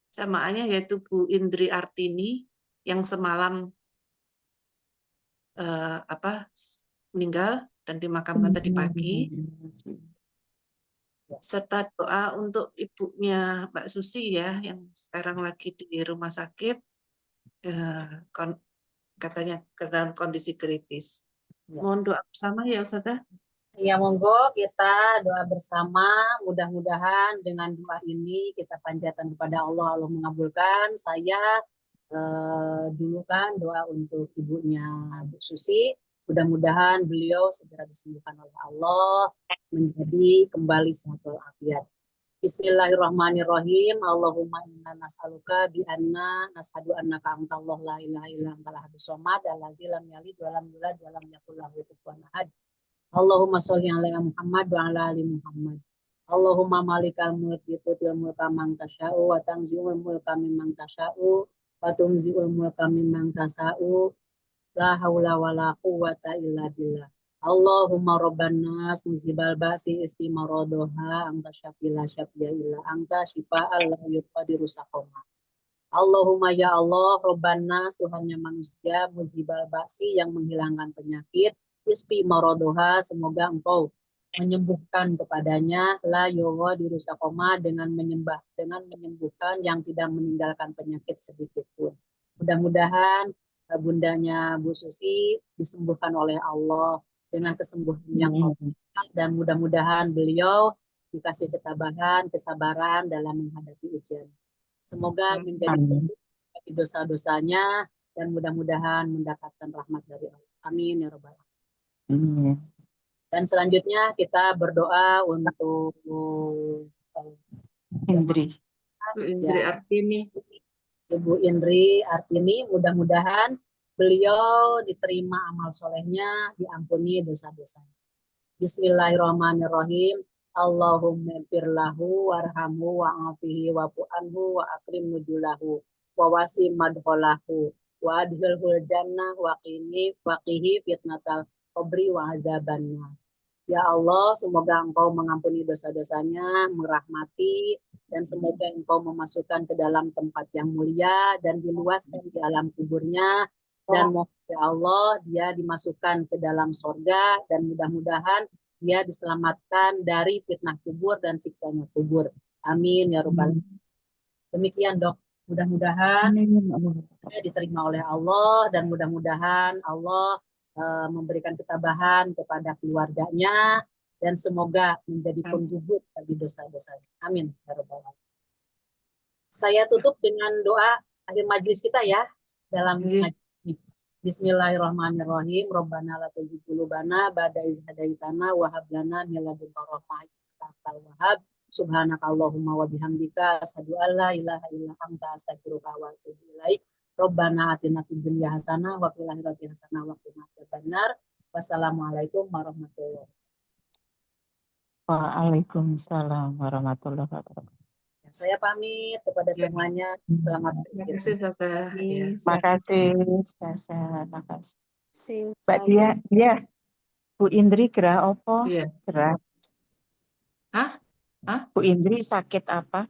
jamaahnya yaitu Bu Indri Artini yang semalam meninggal dan dimakamkan tadi pagi. Serta doa untuk ibunya Mbak Susi ya yang sekarang lagi di rumah sakit. Katanya dalam kondisi kritis. Mohon doa bersama ya Ustazah. Ya monggo kita doa bersama, mudah-mudahan dengan doa ini kita panjatkan kepada Allah, Allah mengabulkan. Saya dulu kan doa untuk ibunya Bu Susi, mudah-mudahan beliau segera disembuhkan oleh Allah, menjadi kembali sehat walafiat. Bismillahirrahmanirrahim. Allahumma inna nas'aluka bi anna nashhadu annaka antallah la ilaha illa antal ahadus samad allazi lam yalid wa lam yulad wa lam yakul lahu kufuwan ahad. Allahumma sholli ala Muhammad wa ala ali Muhammad. Allahumma malikal mulki tutil mulka man tasya'u wa tanzi'ul mulka mimman tasya'u wa tunzi'ul mulka mimman tasa'u. La haula wa la quwwata illa billah. Allahumma rabban nas musibal basi ismi maradoha anta syafila syafia illa anta syifa'al la yuqadiru saqoma. Allahumma ya Allah rabban nas Tuhannya manusia musibal basi yang menghilangkan penyakit ismi maradoha semoga engkau menyembuhkan kepadanya la yuqadiru saqoma dengan menyembuhkan yang tidak meninggalkan penyakit sedikit pun. Mudah-mudahan bundanya Bu Susi disembuhkan oleh Allah dengan kesembuhan yang komplit dan mudah-mudahan beliau dikasih ketabahan, kesabaran dalam menghadapi ujian. Semoga menjadi dosa-dosanya dan mudah-mudahan mendapatkan rahmat dari Allah. Amin ya rabbal alamin. Dan selanjutnya kita berdoa untuk Indri Artini. Ibu Indri Artini, mudah-mudahan beliau diterima amal solehnya, diampuni dosa-dosanya. Bismillahirrahmanirrahim. Allahumma firlahu warhamhu wa'afihi wa'fu anhu wa akrim nujulahu wa wasi madholahu wa adhilhul jannah wa qihi fitnatal qabri wa azabannar. Ya Allah, semoga Engkau mengampuni dosa-dosanya, merahmati, dan semoga Engkau memasukkan ke dalam tempat yang mulia dan diluaskan di alam kuburnya. Dan ya Allah, dia dimasukkan ke dalam sorga dan mudah-mudahan dia diselamatkan dari fitnah kubur dan siksanya kubur. Amin ya Rabbal alamin. Demikian dok, mudah-mudahan diterima oleh Allah dan mudah-mudahan Allah memberikan ketabahan kepada keluarganya dan semoga menjadi penggubur bagi dosa-dosanya. Amin ya Rabbal alamin. Saya tutup dengan doa akhir majelis kita ya dalam majelis. Bismillahirrahmanirrahim. Rabbana la tuzigh qulubana ba'da idh hadaitana wa hab lana min ladunka rahmah innaka wahhab. Subhanakallahumma wa bihamdika asyhadu an la ilaha illa anta astaghfiruka wa atubu ilaik. Rabbana atina fid dunya hasanah wa fil akhirati hasanah wa qina adzabannar. Wassalamualaikum warahmatullahi wabarakatuh. Waalaikumsalam warahmatullahi wabarakatuh. Saya pamit kepada semuanya. Selamat Terima kasih, Dokter. Ya. Makasih, Sasa. Makasih. Mbak Saya Dia, Bu Indri gerah apa? Iya. Gerah. Hah? Bu Indri sakit apa?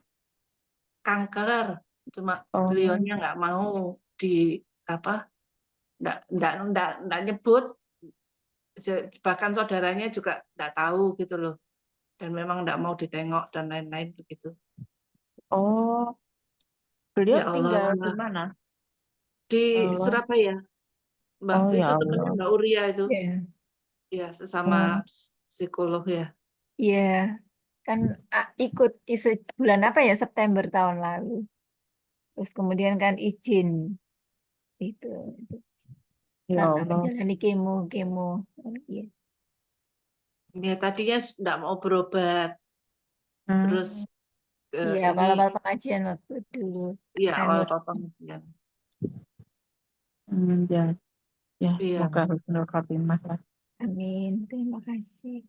Kanker. Cuma beliaunya nggak mau nggak nyebut. Bahkan saudaranya juga nggak tahu gitu loh. Dan memang nggak mau ditengok dan lain-lain begitu. Oh, beliau Ya tinggal Allah. di mana? Di Allah. Surabaya. Mbak, Oh, ya itu temannya Allah. Mbak Uria itu. Iya. Ya, sesama psikolog ya. Iya, kan ikut bulan apa ya, September tahun lalu. Terus kemudian kan izin itu Ya karena Allah. menjalani kemo. Iya. Ya, tadinya nggak mau berobat. Terus Iya, ini awal pengajian waktu dulu. ya awal Anu, pengajian. Ya, Iya. semoga husnul khotimah lah. amin, terima kasih.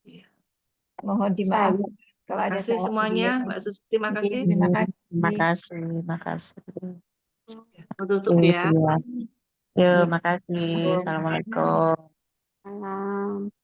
Iya. Mohon dimaaf kalau Terima ada kasih salah semuanya, kata. Mbak Susti. Terima Iya, kasih. terima kasih. Terima kasih. Mau tutup ya. Yo, makasih. Assalamualaikum. Salam.